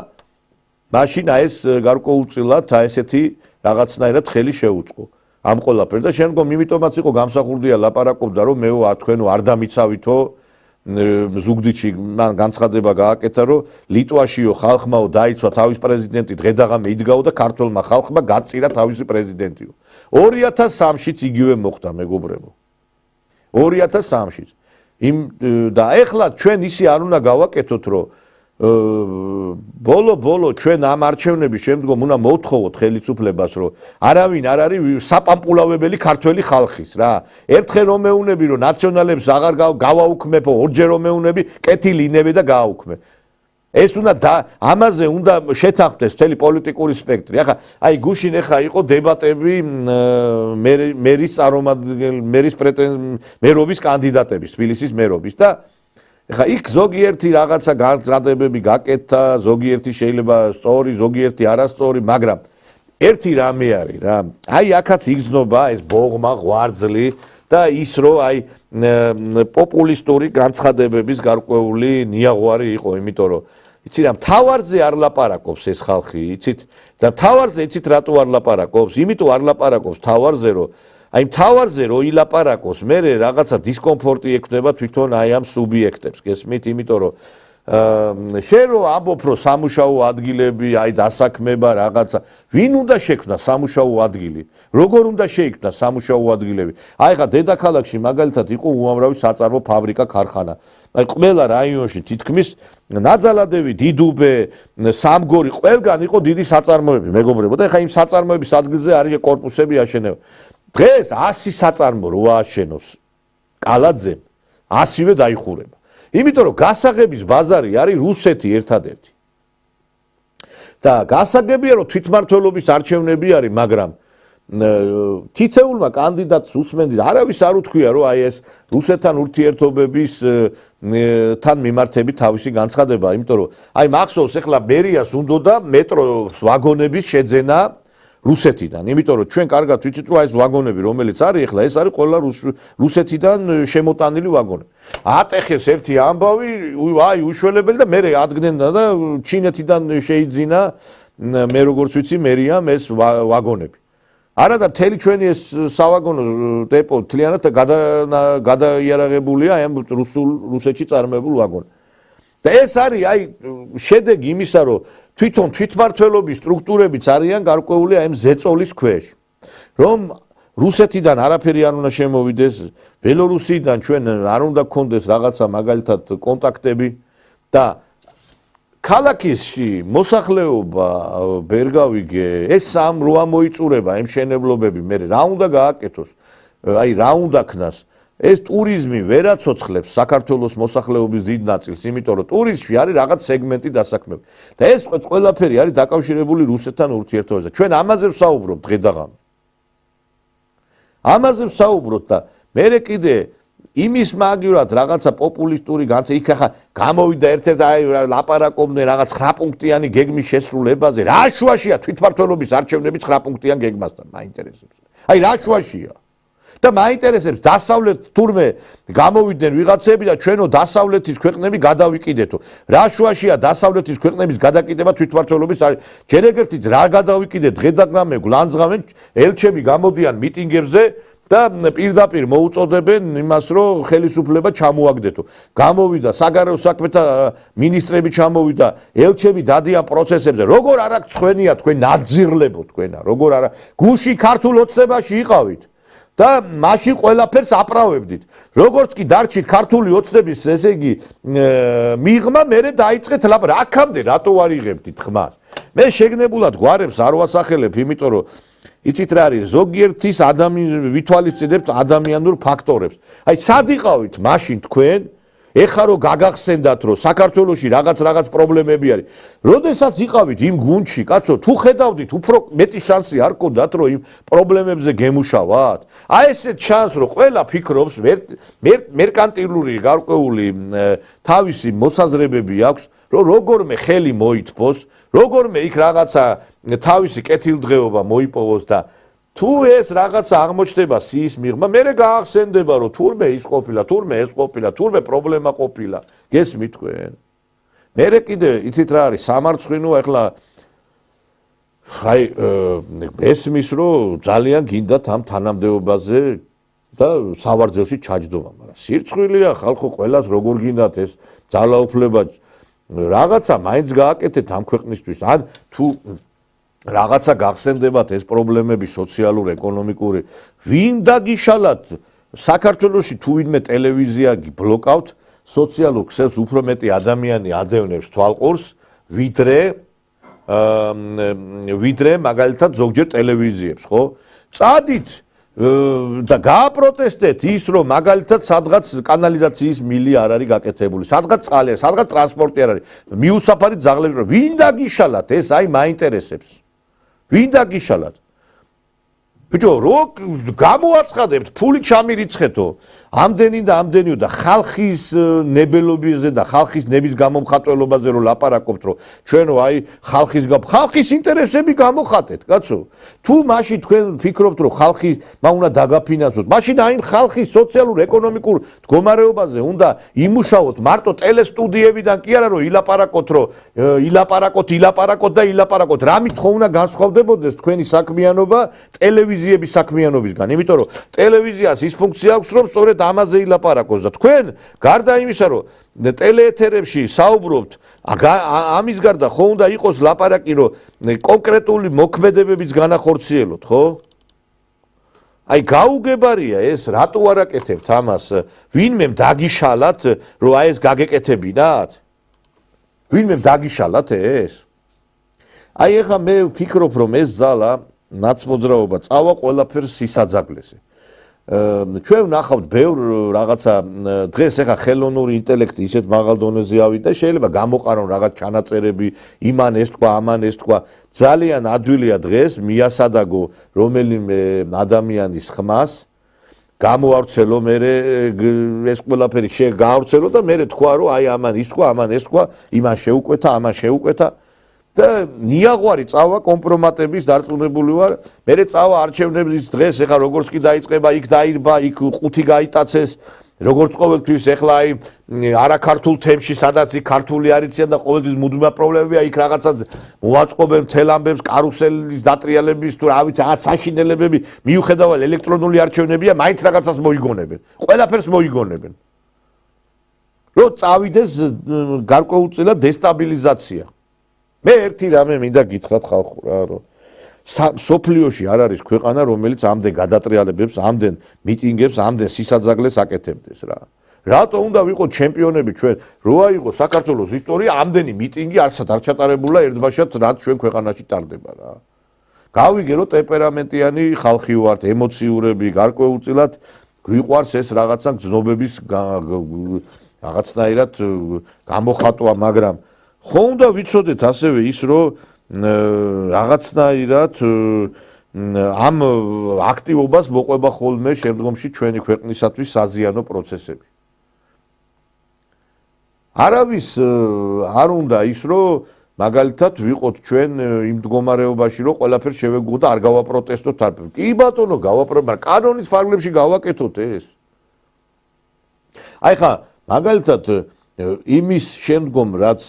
მაშინ აი ეს გარკვეულწილად აი ესეთი რაღაცნაირად ხელი შეუწყო ამ ყველაფერს და შემდგომ იმიტომაც იყო გამსახურდია ლაპარაკობდა, რომ მეო თქვენო არ დამიცავითო ზუგდიდში მან განცხადება გააკეთა, რომ ლიტვაშიო ხალხმაო დაიცვა თავის პრეზიდენტი, დღე-დაღამე იდგაო და ქართულმა ხალხმა გაწირა თავისი პრეზიდენტიო. 2003-შიც იგივე მოხდა, მეგობრებო. 2003-შიც. და ეხლა ჩვენ ისე არ უნდა გავაკეთოთ, რომ ბოლო ჩვენ ამ არჩევნების შემდგომ უნდა მოვთხოვოთ ხელისუფლებას, რომ არავინ არ არის საპამპულავებელი ქართველი ხალხის რა. ერთხელ რომ მეუნები, რომ ნაციონალებს აღარ გავაუქმებო, ორჯერ რომ მეუნები, კეთილი ინები და გააუქმე. ეს უნდა ამაზე უნდა შეთანხმდეს მთელი პოლიტიკური სპექტრი. ახლა აი გუშინ ახლა იყო დებატები მერობის კანდიდატების, თბილისის მერობის და ახლა იქ ზოგიერთი რაღაცა განცხადებები გაკეთა, ზოგიერთი შეიძლება სწორი, ზოგიერთი არასწორი, მაგრამ ერთი რამე არის რა. აი აქაც იგრძნობა ეს ბოღმა, ღვარძლი და ის რომ აი პოპულისტური განცხადებების გარკვეული ნიაღვარი იყო, იმიტომ რომ იცი რა, მთავარზე არ ლაპარაკობს ეს ხალხი, იცით? და მთავარზე იცით რატო არ ლაპარაკობს? იმიტომ არ ლაპარაკობს მთავარზე, რომ აი მთავარზე რო ილაპარაკოს, მე რაღაცა დისკომფორტი ექნება თვითონ აი ამ სუბიექტებს, გესმით? იმიტომ რომ შენ რო ამბობ, რომ სამუშაო ადგილები, აი დასაქმება რაღაცა, ვინ უნდა შექმნა სამუშაო ადგილი? როგორ უნდა შეიქმნა სამუშაო ადგილები? აი ხა დედაქალაქში მაგალითად იყო უამრავი საწარმო ფაბრიკა, ქარხანა. აი ყველა რაიონში თითქმის ნაძალადევი, დიდუბე, სამგორი, ყველგან იყო დიდი საწარმოები, მეგობრებო. და ხა იმ საწარმოების ადგილზე არის კორპუსები აშენება. დღეს 100 საწარმო რო ააშენოს კალაძემ, 100-ვე დაიხურება. იმიტომ რომ გასაღების ბაზარი არის რუსეთი ერთადერთი. და გასაგებია რომ თვითმმართველობის არჩევნები არის, მაგრამ თითეულმა კანდიდატს უსმენდი, არავის არ უთქვია რომ აი ეს რუსეთთან ურთიერთობების თან მიმართებით თავისი განცხადება, იმიტომ რომ აი მახსოვს ახლა მერიას უნდოდა მეტროს ვაგონების შეძენა რუსეთიდან, იმიტომ რომ ჩვენ კარგად ვიცით რომ აი ეს ვაგონები რომელიც არის ახლა ეს არის ყველა რუსეთიდან შემოტანილი ვაგონები. ატეხეს ერთი ამბავი, აი უშველებელი და მე ადგენდა და ჩინეთიდან შეიძინა მე როგორც ვიცი მერიამ ეს ვაგონები. არა და მთელი ჩვენი ეს სავაგონო დეპო თლიანად გადაიარაღებულია აი ამ რუსეთში წარმოებულ ვაგონებს. და ეს არის აი შედეგი იმისა, რომ თვითონ თვითმმართველობის სტრუქტურებიც არიან გარკვეული აი ამ ზეწოლის ქვეშ. რომ რუსეთიდან არაფერი არ უნდა შემოვიდეს, ბელორუსიდან ჩვენ არ უნდა გქონდეს რაღაცა მაგალითად კონტაქტები და ქალაქში მოსახლეობა ბერგავიგე ეს სამ რო ამოიწურება იმ შენებლობები, მე რა უნდა გააკეთოს? აი რა უნდა ქნას? ეს ტურიზმი ვერაცოცხლებს საქართველოს მოსახლეობის დიდ ნაწილს, იმიტომ რომ ტურიზმში არის რაღაც სეგმენტი დასაქმებული. და ეს ყველაფერი არის დაკავშირებული რუსეთთან ურთიერთობაზე. ჩვენ ამაზე ვსაუბრობთ დღე-დაღამე. ამაზე ვსაუბრობთ და მე კიდე იმის მაგივრად რაღაცა პოპულისტური იქ ახლა გამოვიდა ერთ-ერთ აი ლაპარაკობდნენ რაღაც 9 პუნქტიანი გეგმის შესრულებაზე. რა შუაშია თვითმმართველობის არჩევნების 9 პუნქტიან გეგმასთან მაინტერესებს. აი რა შუაშია? და მაინტერესებს დასავლეთ თურმე გამოვიდნენ ვიღაცები და ჩვენო დასავლეთის ქვეყნები გადავიკიდეთო. რა შუაშია დასავლეთის ქვეყნების გადაკიდება თვითმმართველობის ჯერ ეგერთიც რა გადავიკიდეთ დღე-დაღამე გლანძღავენ ელჩები გამოდიან მიტინგებზე და პირდაპირ მოუწოდებენ იმას, რომ ხელისუფლება ჩამოაგდეთო. გამოვიდა საგარეო საქმეთა მინისტრები ჩამოვიდა, ელჩები დადიან პროცესებზე. როგორ არ აქვს ხვენია თქვენ ნაძირლებო თქვენა, როგორ არა გუში ქართულ ოცნებაში იყავით. და მაშინ ყველაფერს აправებდით. როგორც კი დარჩით ქართული ოცნების, ესე იგი, მიღმა, მერე დაიწყეთ ლაპარაკი. აქამდე რატო არ იღებდით ხმას? მე შეგნებულად გვარებს არ ვასახელებ, იმიტომ რომ იცით რა არის, ზოგიერთის ვითვალისწინებთ ადამიანურ ფაქტორებს. აი, სად იყავით მაშინ თქვენ? ეხლა რომ გაგახსენდათ, რომ საქართველოში რაღაც პრობლემები არის. როდესაც იყავით იმ გუნდში, კაცო, თუ ხედავდით, უფრო მეტი შანსი არ გქონდათ, რომ იმ პრობლემებზე გემუშავათ? აი ესეთ შანსს, რომ ყველა ფიქრობს, მერკანტილური გარკვეული თავისი მოსაზრებები აქვს, რომ როგორმე ხელი მოითფოს, როგორმე იქ რაღაცა თავისი კეთილდღეობა მოიპოვოს და თუ ეს რაღაცა აღმოჩნდება სიის მიღმა, მერე გაახსენდება, რომ თურმე ის ყოფილა, თურმე ეს ყოფილა, თურმე პრობლემა ყოფილა. გესმით თქვენ? მერე კიდე იცით რა არის სამარცხვინო, ახლა აი ესმის, რომ ძალიან გინდათ ამ თანამდებობაზე და სავარძელში ჩაჯდომა, მაგრამ სირცხვილია ხალხო ყველას როგორ გინდათ ეს ძალაუფლება რაღაცა მაინც გააკეთეთ ამ ქვეყნისთვის. ან თუ რაღაცა გახსენდებათ ეს პრობლემები სოციალურ, ეკონომიკური, ვინ დაგიშალათ საქართველოში თუ ვინმე ტელევიზია გიბლოკავთ, სოციალურ ქსელს უფრო მეტი ადამიანი ადევნებს თვალყურს, ვიდრე მაგალითად ზოგჯერ ტელევიზიებს, ხო? წადით და გააპროტესტეთ ის, რომ მაგალითად სადღაც კანალიზაციის მილი არ არის გაკეთებული, სადღაც წყალი არის, სადღაც ტრანსპორტი არ არის, მიუსაფარი ძაღლები, ვინ დაგიშალათ ეს, აი მაინტერესებს. ვინ დაგიშალათ? ბიჭო, რო გამოაცხადებთ, ფული ჩამირიცხეთო, ამდენი და ამდენიო და ხალხის ნებელობაზე და ხალხის ნების გამომხატველობაზე რო ლაპარაკობთ, რომ ჩვენო აი ხალხის ინტერესები გამოხატეთ, კაცო. თუ მაშინ თქვენ ფიქრობთ, რომ ხალხი უნდა დაგაფინანსოთ, მაშინ აი ხალხის სოციალურ ეკონომიკურ მდგომარეობაზე უნდა იმუშაოთ, მარტო ტელესტუდიებიდან კი არა, რომ ილაპარაკოთ, რამით ხო უნდა განსხვავდებოდეს თქვენი საქმიანობა ტელევიზიების საქმიანობისგან, იმიტომ რომ ტელევიზიას ის ფუნქცია აქვს, რომ სწორედ ამაზე ილაპარაკოს და თქვენ გარდა იმისა, რომ ტელეეთერებში საუბრობთ, ამის გარდა ხო უნდა იყოს ლაპარაკი, რომ კონკრეტული მოქმედებებიც განახორციელოთ, ხო? აი გაუგებარია ეს, რატო არ აკეთებთ ამას? ვინმე დაგიშალათ, რომ აი ეს გაგეკეთებინათ? ვინმე დაგიშალათ ეს? აი ეხლა მე ვფიქრობ, რომ ეს ზალა ნაცმოძრაობა წავა ყველაფერს სისაძაგლეზე. ჩვენ ვნახავთ ბევრ რაღაცა დღეს ეხა ხელოვნური ინტელექტი ისეთ მაღალ დონეზე ავიდა, შეიძლება გამოყარონ რაღაც ჩანაწერები, იმან ეს თქვა, ამან ეს თქვა. ძალიან ადვილია დღეს მიასადაგო რომელიმე ადამიანის ხმას, გამოავრცელო მე ეს ყველაფერი გაავრცელო და მე თქვა, რომ აი ამან ის თქვა, ამან ეს თქვა, იმან შეუკვეთა, ამან შეუკვეთა. და ნიაღვარი წავა კომპრომატების დარწმუნებული ვარ. მე წავა არჩევნების დღეს, ეხლა როგორც კი დაიწყება, იქ დაირბა, იქ ყუთი გაიტაცეს, როგორც ყოველთვის ეხლა აი არაქართულ თემში, სადაც იქ ქართული არიციან და ყოველთვის მუდმივი პრობლემებია, იქ რაღაცა მოაწყობენ მთელ ამბებს, კარუსელის დატრიალების თუ რა ვიცი, რაღაც საშინელებები, მიუხედავად ელექტრონული არჩევნებია, მაინც რაღაცას მოიგონებენ. ყველაფერს მოიგონებენ. რომ წავიდეს გარკვეულწილად დესტაბილიზაცია. მე ერთი რამე მინდა გითხრათ ხალხო რა, რომ სოფლიოში არ არის ქვეყანა, რომელიც ამდენ გადატრიალებებს, ამდენ მიტინგებს, ამდენ სისაძაგლეს აკეთებდეს რა. რატო უნდა ვიყოთ ჩემპიონები ჩვენ, რო აიღო საქართველოს ისტორია, ამდენი მიტინგი არსად არ ჩატარებულა ერთბაშად, რაც ჩვენ ქვეყანაში ტარდება რა. გავიგე რომ ტემპერამენტიანი ხალხი ვართ, ემოციურები, გარკვეულწილად გვიყვარს ეს რაღაცა გზნობების რაღაცნაირად გამოხატვა, მაგრამ ხო უნდა ვიცოდეთ ასევე ის, რომ რაღაცნაირად ამ აქტივობას მოყვება ხოლმე შემდგომში ჩვენი ქვეყნისათვის საზიანო პროცესები. არავის არ უნდა ის, რომ მაგალითად ვიყოთ ჩვენ იმ მდგომარეობაში, რომ ყველაფერს შევეგუღოთ და არ გავაპროტესტოთ არაფერ. კი ბატონო, გავაპროტესტოთ, მაგრამ კანონის ფარგლებში გავაკეთოთ ეს. აი ხა მაგალითად იმის შემდგომ რაც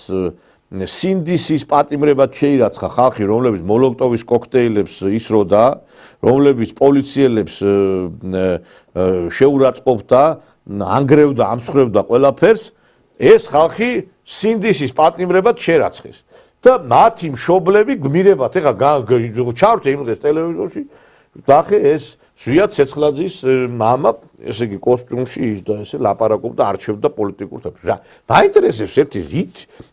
სინდისის პატიმრებად შეირაცხა ხალხი, რომლებიც მოლოტოვის კოქტეილებს ისროდა, რომლებიც პოლიციელებს შეურაცხყოფდა, ანგრევდა, ამსხვრევდა ყველაფერს, ეს ხალხი სინდისის პატიმრებად შერაცხეს. და მათი მშობლები გმირებად, ეხლა ჩავრთე იმ დღეს ტელევიზორში, დახე ეს ზვიად ცეცხლაძის მამა, ესე იგი კოსტიუმში იჯდა, ესე ლაპარაკობდა, არჩევდა პოლიტიკურ თემებს. რა, მაინტერესებს ერთი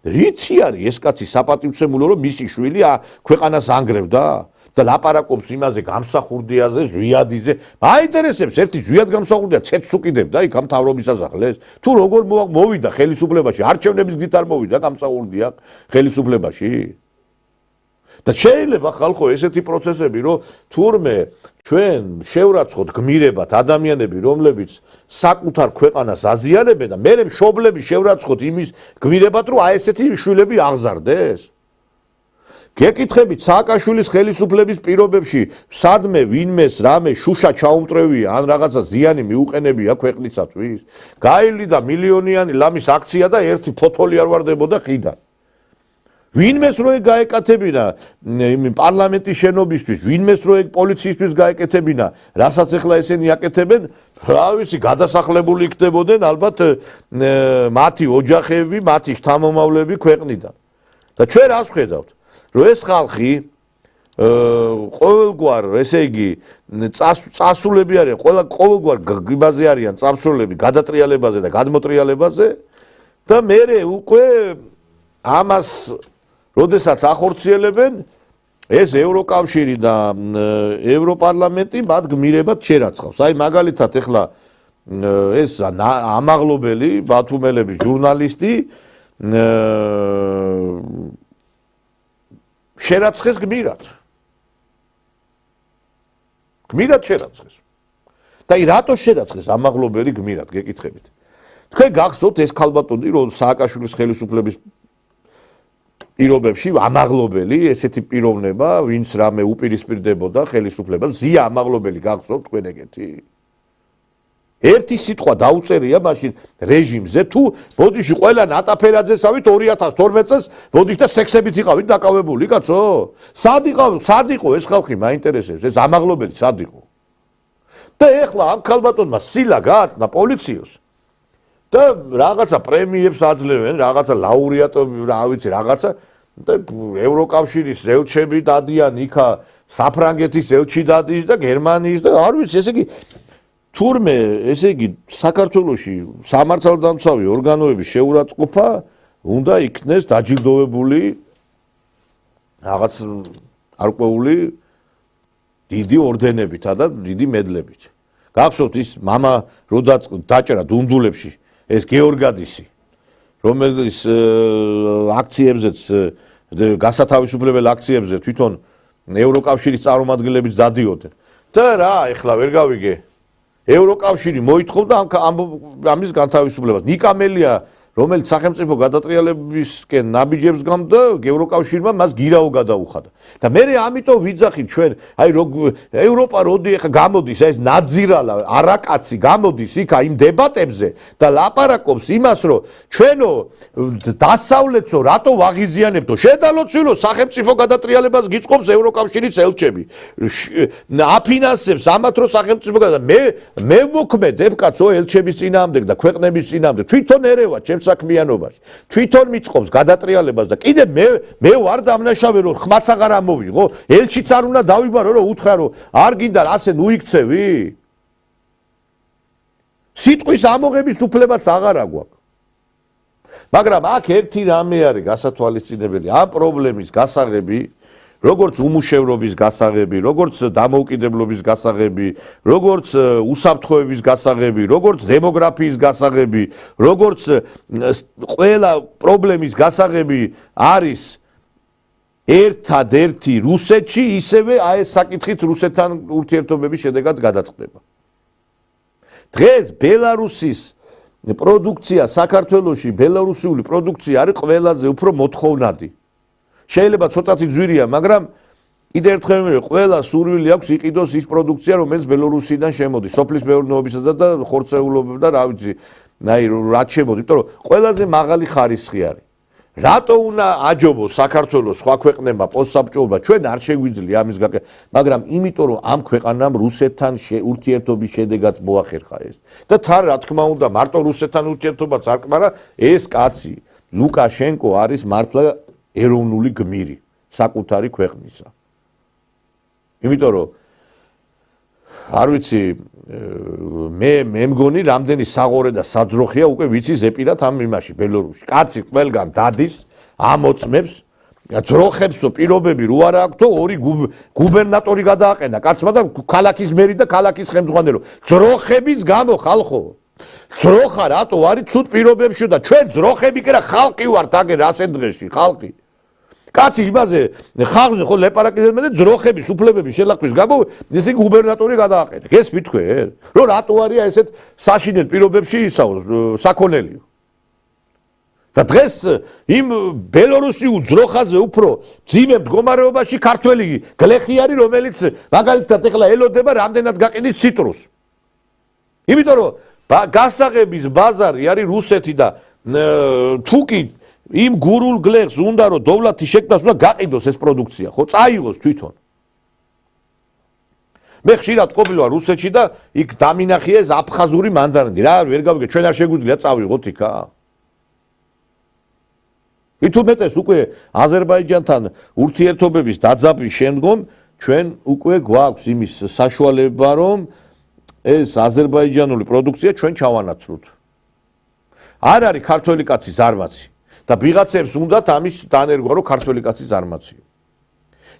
რითი არის ეს კაცი საპატივცემულო, რომ მისი შვილი ქვეყანას ანგრევდა და ლაპარაკობს იმაზე გამსახურდიაზე, ზვიადიზე. მაინტერესებს ერთი ზვიად გამსახურდია ცეცხლს უკიდებდა იქ ამ მთავრობის სასახლეს. თუ როგორ მოვიდა ხელისუფლებაში, არჩევნების გზით არ მოვიდა გამსახურდია ხელისუფლებაში. და შეიძლება ხალხო ესეთი პროცესები, რომ თურმე ჩვენ შევრაცხოთ გმირებად ადამიანები, რომლებიც საკუთარ ქვეყანას აზიანებენ და მე მშობლები შევრაცხოთ იმის გმირებად, რომ აი ესეთი შვილები აღზარდეს. გეკითხებით სააკაშვილის ხელისუფლების პირობებში, სადმე ვინმეს რამე შუშა ჩაუმტრევია, ან რაღაცა ზიანი მიუყენებია ქვეყნისათვის. გაივლიდა მილიონიანი ლამის აქცია და ერთი ფოთოლი არ ვარდებოდა ხიდან. ვინმეს რო ეგ გაეკეთებინა პარლამენტის შენობისთვის, ვინმეს რო ეგ პოლიციისთვის გაეკეთებინა, რასაც ახლა ესენი აკეთებენ, რა ვიცი, გადასახლებული იქნებოდნენ ალბათ მათი ოჯახები, მათი შთამომავლები ქვეყნიდან. და ჩვენ რას ვხედავთ? რომ ეს ხალხი ყოველგვარ, ესე იგი, წასულები არიან, ყოველგვარ გიბაზე არიან წამსვლელები გადატრიალებაზე და გადმოტრიალებაზე და მერე უკვე ამას როდესაც ახორციელებენ ეს ევროკავშირი და ევროპარლამენტი მათ გმირებად შერაცხავს. აი მაგალითად ახლა ეს ამაღლობელი ბათუმელების ჟურნალისტი შერაცხეს გმირად. გმირად შერაცხეს. და აი რატო შერაცხეს ამაღლობელი გმირად გეკითხებით. თქვენ გახსოვთ ეს ქალბატონი რომ სააკაშვილის ხელისუფლების პირობებში ამაღლობელი ესეთი პიროვნება, ვინც რამე უპირისპირდებოდა ხელისუფლებას, ზია ამაღლობელი გახსოვთ თქვენ ეგეთი? ერთი სიტყვა დაუწერია მაშინ რეჟიმზე თუ ბოდიში ყველა ნატაფერაძესავით 2012 წელს ბოდიში და სექსებით იყავით დაკავებული კაცო? სად იყო ეს ხალხი მაინტერესებს, ეს ამაღლობელი სად იყო? და ეხლა ამ ქალბატონმა სილა გაატნა პოლიციას და რაღაცა პრემიებს აძლევენ, რაღაცა ლაურეატები, რა ვიცი, რაღაცა და ევროკავშირის ელჩები დადიან იქა, საფრანგეთის ელჩი დადის და გერმანიის და არ ვიცი, ესე იგი თურმე, ესე იგი საქართველოში სამართალდამცავი ორგანოების შეურაცხყოფა უნდა იქნეს დაჯილდოვებული რაღაც არკვეული დიდი ორდენებით და დიდი მედლებით. გახსოვთ ის მამა რო დაჭრა დუნდულებში ეს გეორგადისი, რომელიც აქციებზეც გასათავისუფლებელ აქციებზე თვითონ ევროკავშირის წარმომადგენლებიც დადიოდნენ. და რა, ეხლა ვერ გავიგე. ევროკავშირი მოითხოვდა ამის განთავისუფლებას. ნიკამელია, რომელიც სახელმწიფო გადატრიალებისკენ ნაბიჯებს გამდა, ევროკავშირმა მას გირაო გადაუხადა. და მე ამიტომ ვიძახით ჩვენ, აი ევროპა როდი ახლა გამოდის, ეს ნაძირალა, არაკაცი გამოდის იქა იმ დებატებზე და ლაპარაკობს იმას, რომ ჩვენო დასავლეთო რატო ვაღიზიანებთო? შედალოცილო სახელმწიფო გადატრიალებას გიწყობს ევროკავშირის ელჩები. აფინანსებს ამათ რო სახელმწიფო მე მოქმედებ კაცო ელჩების წინააღმდეგ და ქვეყნების წინააღმდეგ. თვითონ ერევა საქმიანობაში. თვითონ მიწყობს გადატრიალებას და კიდე მე ვარ დამნაშავე რომ ხმაც აღარ ამოვიღო, ელჩიც არ უნდა დავიბარო რომ უთხრა რომ არ გინდა ასე ნუიქცევი. სიტყვის ამოღების უფლებაც აღარ აგვაქვს. მაგრამ აქ ერთი რამე არის გასათვალისწინებელი, ამ პრობლემის გასაღები, როგორც უმუშევრობის გასაღები, როგორც დამოუკიდებლობის გასაღები, როგორც უსაფრთხოების გასაღები, როგორც დემოგრაფიის გასაღები, როგორც ყველა პრობლემის გასაღები არის ერთადერთი რუსეთში, ისევე აი ეს საკითხით რუსეთთან ურთიერთობების შედეგად გადაწყდება. დღეს ბელარუსის პროდუქცია საქართველოში, ბელარუსული პროდუქცია არის ყველაზე უფრო მოთხოვნადი. შეიძლება ცოტათი ძვირია, მაგრამ კიდე ერთხელ ვიმეორე, ყველა სურვილი აქვს იყიდოს ის პროდუქცია, რომელიც ბელარუსიდან შემოდის, სოფლის მეურნეობისა და ხორცეულობები და რა ვიცი, აი რაც შემოდის, იმიტომ რომ ყველაზე მაღალი ხარისხი არის. რატო უნდა აჯობოს საქართველოს სხვა ქვეყნებმა პოსტსაბჭოობა, ჩვენ არ შეგვიძლია ამის გაკეთება, მაგრამ იმიტომ რომ ამ ქვეყანამ რუსეთთან ურთიერთობის შედეგად მოახერხა ეს. და თან რა თქმა უნდა, მარტო რუსეთთან ურთიერთობაც არ კმარა, ეს კაცი ლუკაშენკო არის მართლა ეროვნული გმირი საკუთარი ქვეყნისა. იმიტომ რომ არ ვიცი, მე მგონი რამდენი საღორე და საძროხია უკვე ვიცი ზეპირად ამ იმაში ბელორუსში. კაცი ყველგან დადის, ამოწმებს, ძროხებსო პირობები რო არ აქვს, ორი გუბერნატორი გადააყენა კაცმა და ქალაქის მერი და ქალაქის ხელმძღვანელო. ძროხების გამო ხალხო. ძროხა რატო არის ცუდ პირობებში და ჩვენ ძროხები კი რა ხალხი ვართ აგერ ასეთ დღეში, ხალხი. კაცი იმაზე ხალხზე ხო ლეპარაკიზებს მე ძროხების უფლებების შელახვის გამო ესე გუბერნატორი გადააყენა. ეს მითქვენ, რომ რატო არია ესეთ საშინელ პირობებში საქონელიო. და დღეს იმ ბელორუსიულ ძროხაზე უფრო ძიმე მდგომარეობაში ქართველი გლეხი არის, რომელიც მაგალითად ეხლა ელოდება რამდენად გაყიდის ციტრუსს. იმიტომ რომ გასაღების ბაზარი არის რუსეთი და თუკი იმ გურულ გლეხს უნდა რომ დოვლათი შექმნას უნდა გაყიდოს ეს პროდუქცია, ხო, წაიღოს თვითონ. მე ხშირად ყოფილი ვარ რუსეთში და იქ დამინახია ეს აფხაზური მანდარინი. რა ვერ გავიგე, ჩვენ არ შეგვიძლია წავიღოთ იქა. ითუმეტეს უკვე აზერბაიჯანთან ურთიერთობების დაძაბვის შემდგომ ჩვენ უკვე გვაქვს იმის საშუალება, რომ ეს აზერბაიჯანული პროდუქცია ჩვენ ჩავანაცვლოთ. არ არის ქართველი კაცის ზარმაცი და ვიღაცებს უნდათ ამის დანერგვა, რომ ქართველი კაცის ზარმაცია.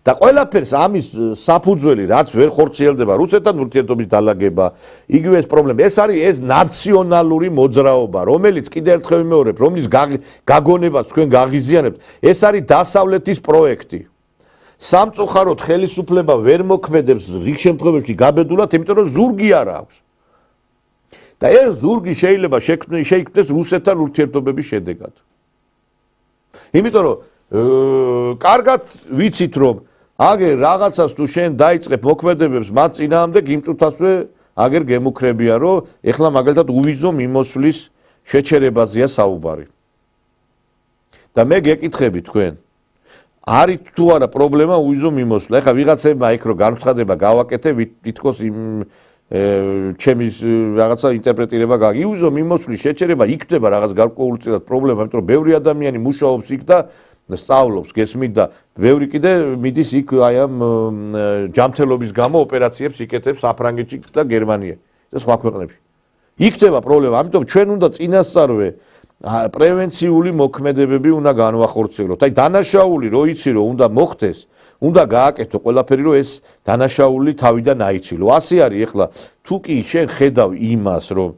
და ყველაფერს ამის საფუძველი, რაც ვერ ხორციელდება რუსეთთან ურთიერთობის დალაგება, იგივე ეს პრობლემა. ეს არის ეს ნაციონალური მოძრაობა, რომელიც კიდევ ერთხელ ვიმეორებ, რომლის გაგონებას თქვენ გაღიზიანებთ, ეს არის დასავლეთის პროექტი. სამწუხაროდ ხელისუფლება ვერ მოქმედებს რიგ შემთხვევებში გაბედულად, იმიტომ რომ ზურგი არ აქვს. და ეს ზურგი შეიძლება შეიქმნეს რუსეთთან ურთიერთობების შედეგად. იმიტომ რომ კარგად ვიცით რომ აგერ რაღაცას თუ შენ დაიწყებ მოქმედებებს მათ წინააღმდეგ იმ წუთასვე აგერ გემუქრებია რომ ეხლა მაგალითად უვიზო მიმოსვლის შეჩერებაზეა საუბარი. და მე გეკითხები თქვენ არის თუ არა პრობლემა უვიზო მიმოსვლა? ეხლა ვიღაცებმა იქ რომ განცხადება გავაკეთე თითქოს იმ ჩემი რაღაცა ინტერპრეტირება გაგი. უვიზო მიმოსვლის შეჩერება იქნება რაღაც გარკვეულწილად პრობლემა, იმიტომ რომ ბევრი ადამიანი მუშაობს იქ და სწავლობს, გესმით და ბევრი კიდე მიდის იქ აი ამ ჯანმრთელობის გამო ოპერაციებს იკეთებს საფრანგეთში და გერმანიაში და სხვა ქვეყნებში. იქნება პრობლემა, ამიტომ ჩვენ უნდა წინასწარვე პრევენციული მოქმედებები უნდა განვახორციელოთ. აი დანაშაული რო იცი რომ უნდა მოხდეს, უნდა გააკეთო ყველაფერი რომ ეს დანაშაული თავიდან აიცილო. ასე არის ეხლა თუ კი შენ ხედავ იმას რომ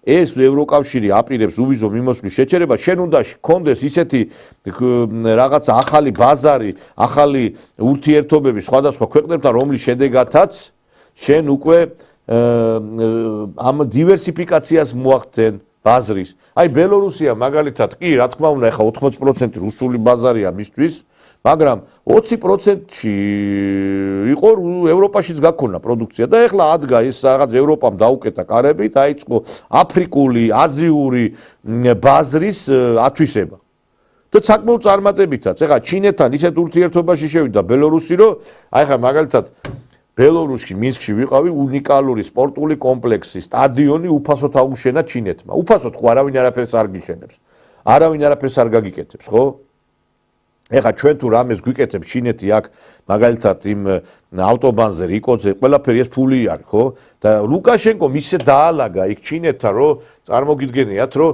ეს ევროკავშირი აპირებს უვიზო მიმოსვლის შეჩერება, შენ უნდა გქონდეს ისეთი რაღაცა ახალი ბაზარი, ახალი ურთიერთობები სხვადასხვა ქვეყნებთან, რომლის შედეგადაც შენ უკვე ამ დივერსიფიკაციას მოახდენ ბაზრის. აი ბელორუსია მაგალითად კი, რა თქმა უნდა, ეხა 80% რუსული ბაზარია მისთვის, მაგრამ 20%-ში იყო ევროპაშიც გაქონა პროდუქცია და ეხლა ადგა ის რაღაც ევროპამ დაუკეთა კარები, დაიწყო აფრიკული, აზიური ბაზრის ათვისება. და საკმაოდ წარმატებითაც, ეხლა ჩინეთთან ისეთ ურთიერთობაში შევიდა ბელორუსი, რომ აი ხა მაგალითად ბელორუსში, მინსკში ვიყავი უნიკალური სპორტული კომპლექსი, სტადიონი უფასოდ აუშენა ჩინეთმა. უფასოდ ხო არავინ არაფერს არ გიშენებს. არავინ არაფერს არ გაგიკეთებს, ხო? ეხლა ჩვენ თუ რამეს გვიკეთებს ჩინეთი აქ მაგალითად იმ ავტობანზე რიკოძე ყველაფერი ეს ფული არის ხო და ლუკაშენკომ ისე დაალაგა იქ ჩინეთთან რომ წარმოგიდგენიათ რომ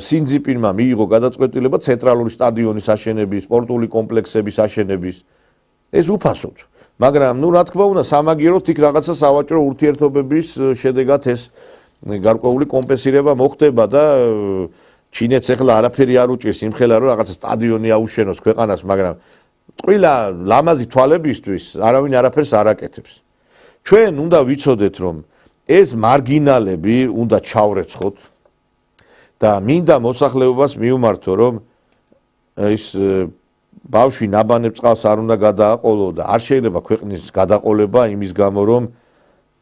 სინძიპინმა მიიღო გადაწყვეტილება ცენტრალური სტადიონის აშენების, სპორტული კომპლექსების აშენების ეს უფასოდ მაგრამ ნუ რა თქმა უნდა სამაგიეროდ იქ რაღაცა სავაჭრო ურთიერთობების შედეგად ეს გარკვეული კომპენსირება მოხდება და ჩინეთს ეხლა არაფერი არ უჭირს იმხელა რომ რაღაცა სტადიონი აუშენოს ქვეყანას, მაგრამ ტყილა ლამაზი თვალებისთვის არავინ არაფერს არ აკეთებს. ჩვენ უნდა ვიცოდეთ რომ ეს მარგინალები უნდა ჩავრეცხოთ და მინდა მოსახლეობას მიუმართო რომ ის ბავშვი ნაბანებ წყალს არ უნდა გადააყოლო და არ შეიძლება ქვეყნის გადაყოლება იმის გამო რომ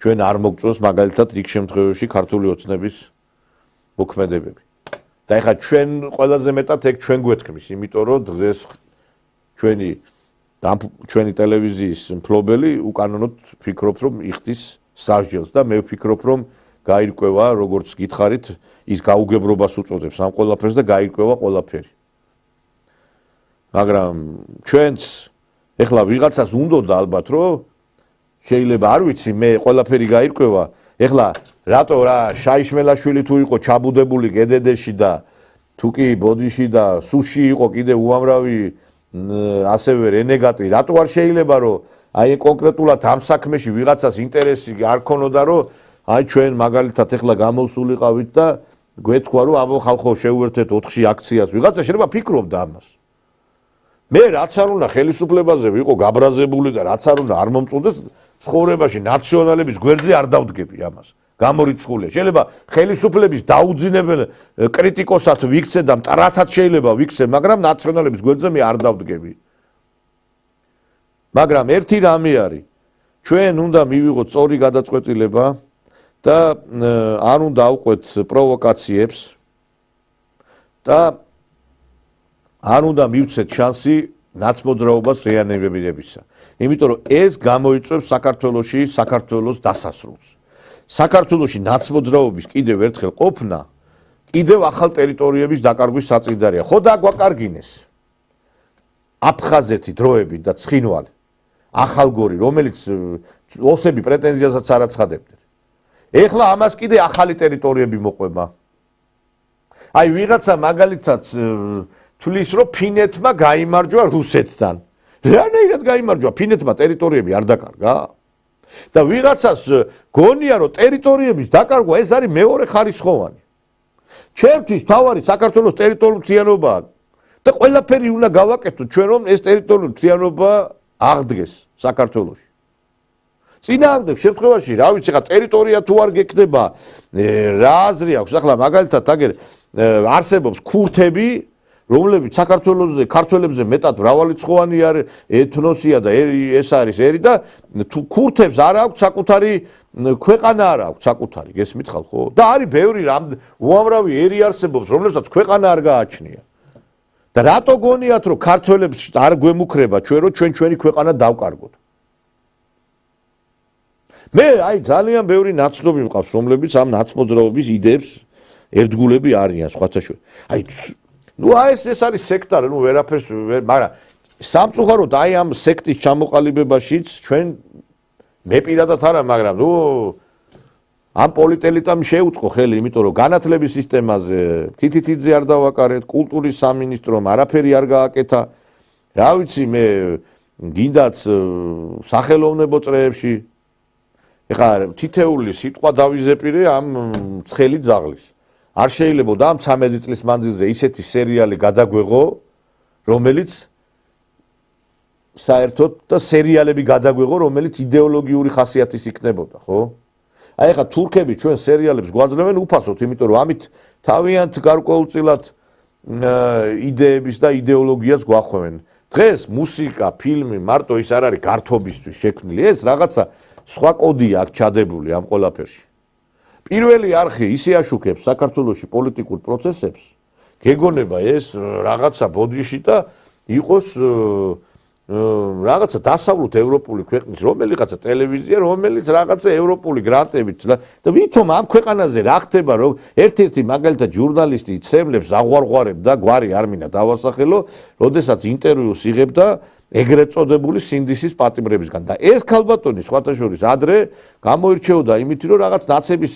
ჩვენ არ მოგწონს მაგალითად რიგ შემთხვევებში ქართული ოცნების მოქმედებები. და ეხლა ჩვენ ყველაზე მეტად ეგ ჩვენ გვეთქმის, იმიტომ რომ დღეს ჩვენი ტელევიზიის მფლობელი უკანონოდ ფიქრობს რომ იხდის სასჯელს და მე ვფიქრობ რომ გაირკვევა როგორც გითხარით ის გაუგებრობას უწოდებს ამ ყველაფერს და გაირკვევა ყველაფერი. მაგრამ ჩვენც ეხლა ვიღაცას უნდოდა ალბათ რომ შეიძლება არ ვიცი მე ყველაფერი გაირკვევა ეხლა რატო რა შაიშმელაშვილი თუ იყო ჩაბუდებული გედედეში და თუ კი ბოდიში და სუში იყო კიდე უამრავი ასევე რენეგატი რატო არ შეიძლება რომ აი კონკრეტულად ამ საქმეში ვიღაცას ინტერესი არ ქონოდა რომ აი ჩვენ მაგალითად ეხლა გამოვსულიყავით და გვეთქვა რომ აბო ხალხო შეუერთეთ 4-ში აქციას ვიღაცა შეიძლება ფიქრობდა ამას მე რაც არ უნდა ხელისუფლებაზე ვიყო გაბრაზებული და რაც არ უნდა არ მომწონდეს ცხოვრებაში ნაციონალების გვერდზე არ დავდგები ამას გამორიცხულია შეიძლება ხელისუფლების დაუძინებელ კრიტიკოსად ვიქცე და მტრათაც შეიძლება ვიქცე მაგრამ ნაციონალების გვერდზე მე არ დავდგები მაგრამ ერთი რამე არის ჩვენ უნდა მივიღოთ სწორი გადაწყვეტილება და არ უნდა ავყვეთ პროვოკაციებს და არ უნდა მივცეთ შანსი ნაცმოძრაობას რეანიმებისა. იმიტომ რომ ეს გამოიწვევს საქართველოს დასასრულს. საქართველოში ნაცმოძრაობის კიდევ ერთხელ ყოფნა კიდევ ახალ ტერიტორიების დაკარგვის საწინდარია. ხო დაგვაკარგინეს აფხაზეთი დროებით და ცხინვალი, ახალგორი, რომელიც ოსები პრეტენზიასაც არ აცხადებდნენ. ეხლა ამას კიდე ახალი ტერიტორიები მოყვება. აი ვიღაცა მაგალითად თulis რომ ფინეთმა გაიმარჯვა რუსეთთან. რანაირად გაიმარჯვა? ფინეთმა ტერიტორიები არ დაკარგა? და ვიღაცას გონია რომ ტერიტორიების დაკარგვა ეს არის მეორე ხარისხოვანი. ჩემთვის თავარი საქართველოს ტერიტორიული მთლიანობაა და ყველაფერი უნდა გავაკეთოთ ჩვენ რომ ეს ტერიტორიული მთლიანობა აღდგეს საქართველოში. წინააღმდეგ შემთხვევაში, რა ვიცი, ხა ტერიტორია თუ არ გექნება, რა აზრი აქვს? ახლა მაგალითად აგერ არსებობს ქურთები, რომლებიც საქართველოსზე, ქართველებზე მეტად მრავალრიცხოვანი არის ეთნოსია და ეს არის ერი და ქურთებს არ აქვს საკუთარი ქვეყანა არ აქვს საკუთარი, გესმით ხალხო? და არის ბევრი უამრავი ერი არსებობს, რომლებსაც ქვეყანა არ გააჩნია. და რატო გონიათ რომ ქართველებს არ გვემუქრება ჩვენ რომ ჩვენი ქვეყანა დავკარგოთ? მე აი ძალიან ბევრი ნაცნობი მყავს, რომლებიც ამ ნაცმოძრაობის იდეებს ერთგულები არიან სხვათა შორის. აი ეს არის სექტარი, ვერაფერს მაგრამ სამწუხაროდ აი ამ სექტის ჩამოყალიბებაშიც ჩვენ მე პირადად არა, მაგრამ ამ პოლიტელიტამ შეუწყო ხელი, იმიტომ რომ განათლების სისტემაზე თითითიძე არ დავაკარეთ, კულტურის სამინისტრომ არაფერი არ გააკეთა. რა ვიცი მე გინდათ სახელოვნებო წრეებში ეხლა თითეული სიტყვა დავიზეპირე ამ ცხელი ძაღლის. არ შეიძლება და ამ 13 წლის მანძილზე ისეთი სერიალი გადაგვეღო, რომელიც საერთოდ და სერიალები გადაგვეღო, რომელიც იდეოლოგიური ხასიათის იქნებოდა, ხო? აი ეხლა თურქები ჩვენ სერიალებს გვაძლევენ უფასოდ, იმიტომ რომ ამით თავიანთ გარკვეულწილად იდეების და იდეოლოგიას გვახვევენ. დღეს მუსიკა, ფილმი მარტო ის არ არის გართობისთვის შექმნილი, ეს რაღაცა სხვა კოდია აქ ჩადებული ამ ყველაფერში. პირველი არხი ისე აშუქებს საქართველოში პოლიტიკურ პროცესებს, გეგონება ეს რაღაცა ბოდიში და იყოს რაღაცა დასავლურ ევროპული ქვეყნის რომელიღაცა ტელევიზია, რომელიც რაღაცა ევროპული გრანტებით და ვითომ ამ ქვეყანაზე რა ხდება, რომ ერთ-ერთი მაგალითად ჟურნალისტი იცემლებს აღვარღვარებ და გვარი არ მინდა დავასახელო, როდესაც ინტერვიუს იღებდა ეგრეთ წოდებული სინდისის პატიმრებისგან და ეს ქალბატონი სხვათა შორის ადრე გამოირჩეოდა იმით, რომ რაღაც ნაცების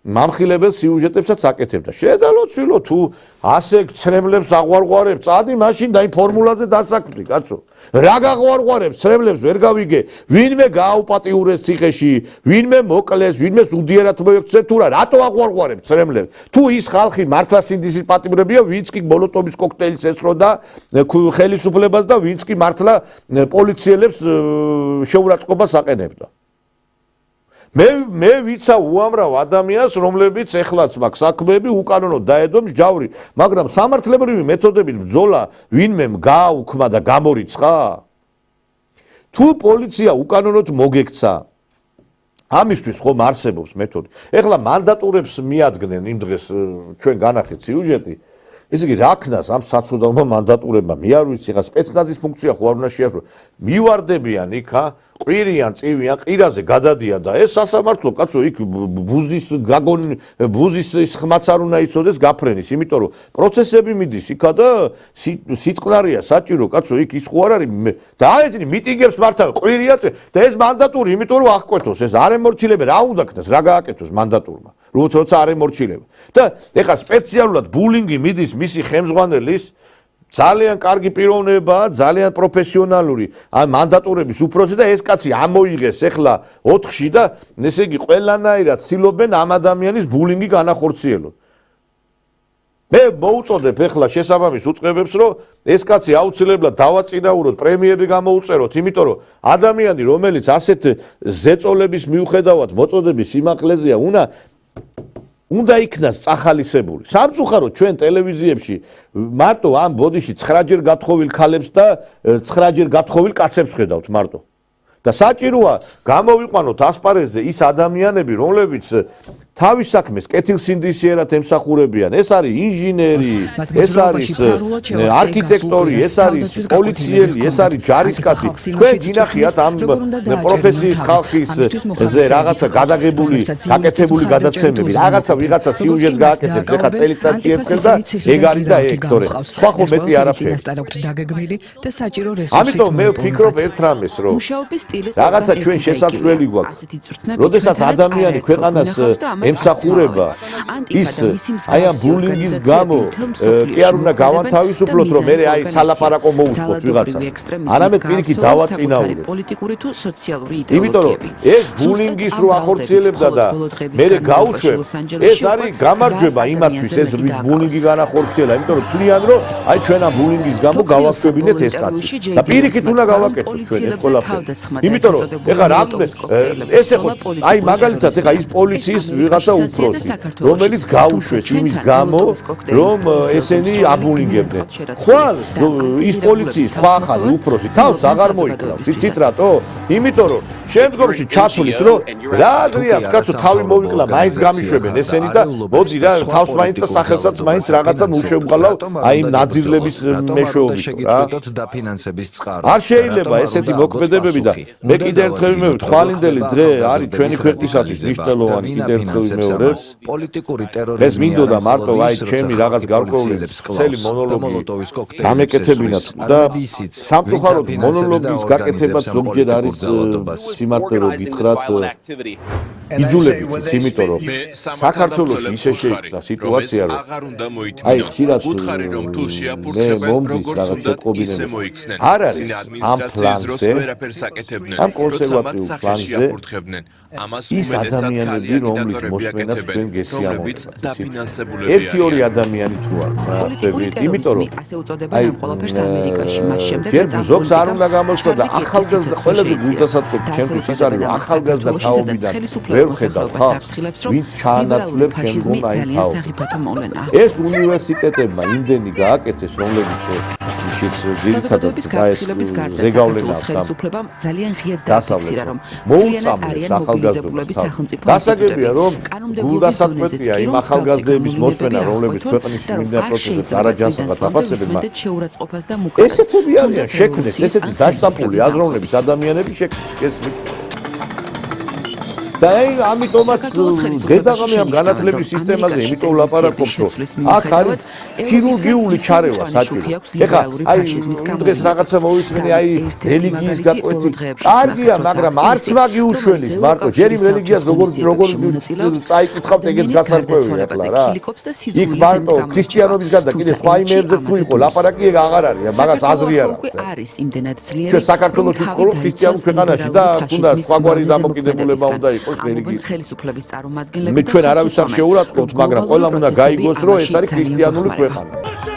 მამხილებელ სიუჟეტებსაც აკეთებდა. შედალოცვილო თუ ასე ცრემლებს აღვარღვარებ, წადი მაშინ და იმ ფორმულაზე დასაქმდი, კაცო. რა გაღვარღვარებ, ცრემლებს ვერ გავიგე, ვინმე გააუპატიურეს ციხეში, ვინმე მოკლეს, ვინმე უდიერად მოექცე თუ რა, რატო აღვარღვარებ ცრემლებს? თუ ის ხალხი მართლა სინდისის პატიმრებია, ვინც კი მოლოტოვის კოქტეილს ესროდა ხელისუფლებას და ვინც კი მართლა პოლიციელებს შეურაცხყოფას აყენებდა. მე ვიცა უამრავ ადამიანს, რომლებიც ეხლაც მაქვს საქმეები უკანონოდ დაედო მსჯავრი, მაგრამ სამართლებრივი მეთოდებით ბრძოლა ვინმემ გააუქმა და გამორიცხა? თუ პოლიცია უკანონოდ მოგექცა, ამისთვის ხომ არსებობს მეთოდი. ეხლა მანდატურებს მიადგნენ იმ დღეს ჩვენ განახეთ სიუჟეტი. ესე იგი რა ქნას ამ საცუდავმა მანდატურებმა? მე არ ვიცი, ხა სპეცნაზის ფუნქცია ხო არ უნდა შეასრულო. მივარდებიან იქა, ყვირიან, წივიან, ყირაზე გადადიან და ეს სასამართლო კაცო იქ ბუზის ხმაც არ უნდა იცოდეს გაფრენის, იმიტომ რომ პროცესები მიდის იქა და სიწყნარია საჭირო, კაცო იქ ის ხო არ არის და აეცინი მიტინგებს მართავენ, ყვირია და ეს მანდატური, იმიტომ რომ აღკვეთოს ეს არ ემორჩილება, რა უნდა ქნას, რა გააკეთოს მანდატურმა. როცა არ ემორჩილება. და ეხლა სპეციალურად ბულინგი მიდის მისი ხელმძღვანელის ძალიან კარგი პიროვნებაა, ძალიან პროფესიონალური ამ მანდატურების უფროსი და ეს კაცი ამოიღეს ეხლა 4-ში და ესე იგი ყველანაირად ცდილობენ ამ ადამიანის ბულინგი განახორციელონ. მე მოუწოდებ ეხლა შესაბამის უწყებებს, რომ ეს კაცი აუცილებლად დავაწინაუროთ, პრემიერი გამოუწეროთ, იმიტომ რომ ადამიანი, რომელიც ასეთ ზეწოლების მიუხედავად მოწოდების სიმაღლეზეა, უნდა იქნას წახალისებული. სამწუხაროდ ჩვენ ტელევიზიებში მარტო ამ ბოდიში 9-ჯერ გათხოვილ ქალებს და 9-ჯერ გათხოვილ კაცებს ხედავთ მარტო. და საჭიროა გამოვიყვანოთ ასპარეზზე ის ადამიანები, რომლებიც თავის საქმეს კეთილსინდისიერად ემსახურებიან. ეს არის ინჟინერი, ეს არის არქიტექტორი, ეს არის პოლიციელი, ეს არის ჯარისკაცი. თქვენ გინახიათ ამ პროფესიის ხალხის ზე რაღაცა გადაღებული, გაკეთებული გადაცემები, ვიღაცა სიუჟეტს გააკეთებს, ეხა წელიწადში ერთხელ და ეგ არის და ეგ თორე. სხვა ხო მეტი არაფერი. ამიტომ მე ვფიქრობ ერთ რამეს, რომ რაღაცა ჩვენ შესაძლებელი გვაქვს. როდესაც ადამიანი ქვეყანას ემსახურება, ის აი ამ ბულინგის გამო კი არ უნდა გავანთავისუფლოთ, რომ მე აი სალაპარაკო მოუსწოთ ვიღაცას. არამედ პირიქით დავაწინაურებ. პოლიტიკური თუ სოციალური იდეოლოგია. იმიტომ რომ ეს ბულინგის რო ახორციელებდა და მე გაუშვებ, ეს არის გამარჯვება იმათთვის, ეს ვინც ბულინგი განახორციელა, იმიტომ რომ თვლიან რომ აი ჩვენ ამ ბულინგის გამო გავაშვებინეთ ეს კაცი. და პირიქით უნდა გავაკეთოთ ჩვენ ეს ყველაფერი. იმიტომ რომ ეხლა რამდენ ესე ხო აი მაგალითად ეხლა ის პოლიციის ვიღაცა უფროსი, რომელიც გაუშვეს იმის გამო, რომ ესენი აბულინგებდნენ. ხვალ ის პოლიციის სხვა ახალი უფროსი თავს აღარ მოიკლავს. იცით რატო? იმიტომ რომ შემდგომში ჩათვლის რომ რა აზრიაც კაცო თავი მოვიკლა, მაინც გამიშვებენ ესენი და მოდი რა თავს მაინც და სახელსაც მაინც რაღაცა მუშევყალავ აი იმ ნაძილების მეშვეობით რა. არ შეიძლება ესეთი მოქმედებები და მე კიდე ერთხელ ვიმეორებ, ხვალინდელი დღე არის ჩვენი ქვეყნისათვის მნიშვნელოვანი კიდე ერთხელ ვიმეორებ. პოლიტიკური ტერორიზმი ეს მინდოდა მარტო აი ჩემი რაღაც გარკვეული ხელი მონოლოგი გამეკეთებინათ და სამწუხაროდ მონოლოგის გაკეთებაც ზოგჯერ არის სიმართლე რომ გითხრათ იძულებით, იმიტომ რომ საქართველოში ისე შეიქმნა სიტუაცია, რომ აი ხშირად მე მომდის რაღაც შეტყობინები. არ არის ამ პლანზე, ამ კონსერვატიულ პლანზე ის ადამიანები, რომლის მოსმენას თქვენ გესიამოვნებთ. ერთი ორი ადამიანი თუ არ ხდებით, იმიტომ რომ აი ჯერ ზოგს არ უნდა გამოსხო და ახალგაზრდა ყველაზე გულდასაწყვეტი ჩემთვის ის არის, რომ ახალგაზრდა თაობიდან ვერ ვხედავ ხალხს, ვინც ჩაანაცვლებს შემდგომ აი თაობას. ეს უნივერსიტეტებმა იმდენი გააკეთეს, რომლებიც ძირითადად ზეგავლენა ხელისუფლებამ ძალიან ღიად დააფიქსირა, რომ მოუწამლეს ახალგაზრდობას. გასაგებია, რომ გულდასაწყვეტია იმ ახალგაზრდების მოსმენა, რომლებიც ქვეყნის მიმდინარე პროცესებს არაჯანსაღად აფასებენ. ესეთები არიან შექმნეს, ესეთი დაშტაპული აზროვნების ადამიანები შექმნეს. და ამიტომაც დედაღამი ამ განათლების სისტემაზე იმიტომ ლაპარაკობთ, რომ აქ არის ქირურგიული ჩარევა საჭირო. ეხლა აი დღეს რაღაცა მოვისმენი აი რელიგიის გაკვეთი. კარგია, მაგრამ არც მაგი უშველის მარტო ჯერ იმ რელიგიას როგორ წაიკითხავთ, ეგეც გასარკვევია ახლა რა. იქ მარტო ქრისტიანობის გარდა კიდე სხვა იმებზე თუ იყო ლაპარაკი, ეგ აღარ არის, მაგას აზრი არ აქვს. ჩვენ საქართველოში ვყოლობ ქრისტიანულ ქვეყანაში და თუნდა სხვაგვარი დამოკიდებულება უნდა იყოს. ხელისუფლების წარმომადგენლები მე ჩვენ არავის არ შეურაცხყოფთ, მაგრამ ყველამ უნდა გაიგოს, რომ ეს არის ქრისტიანული ქვეყანა.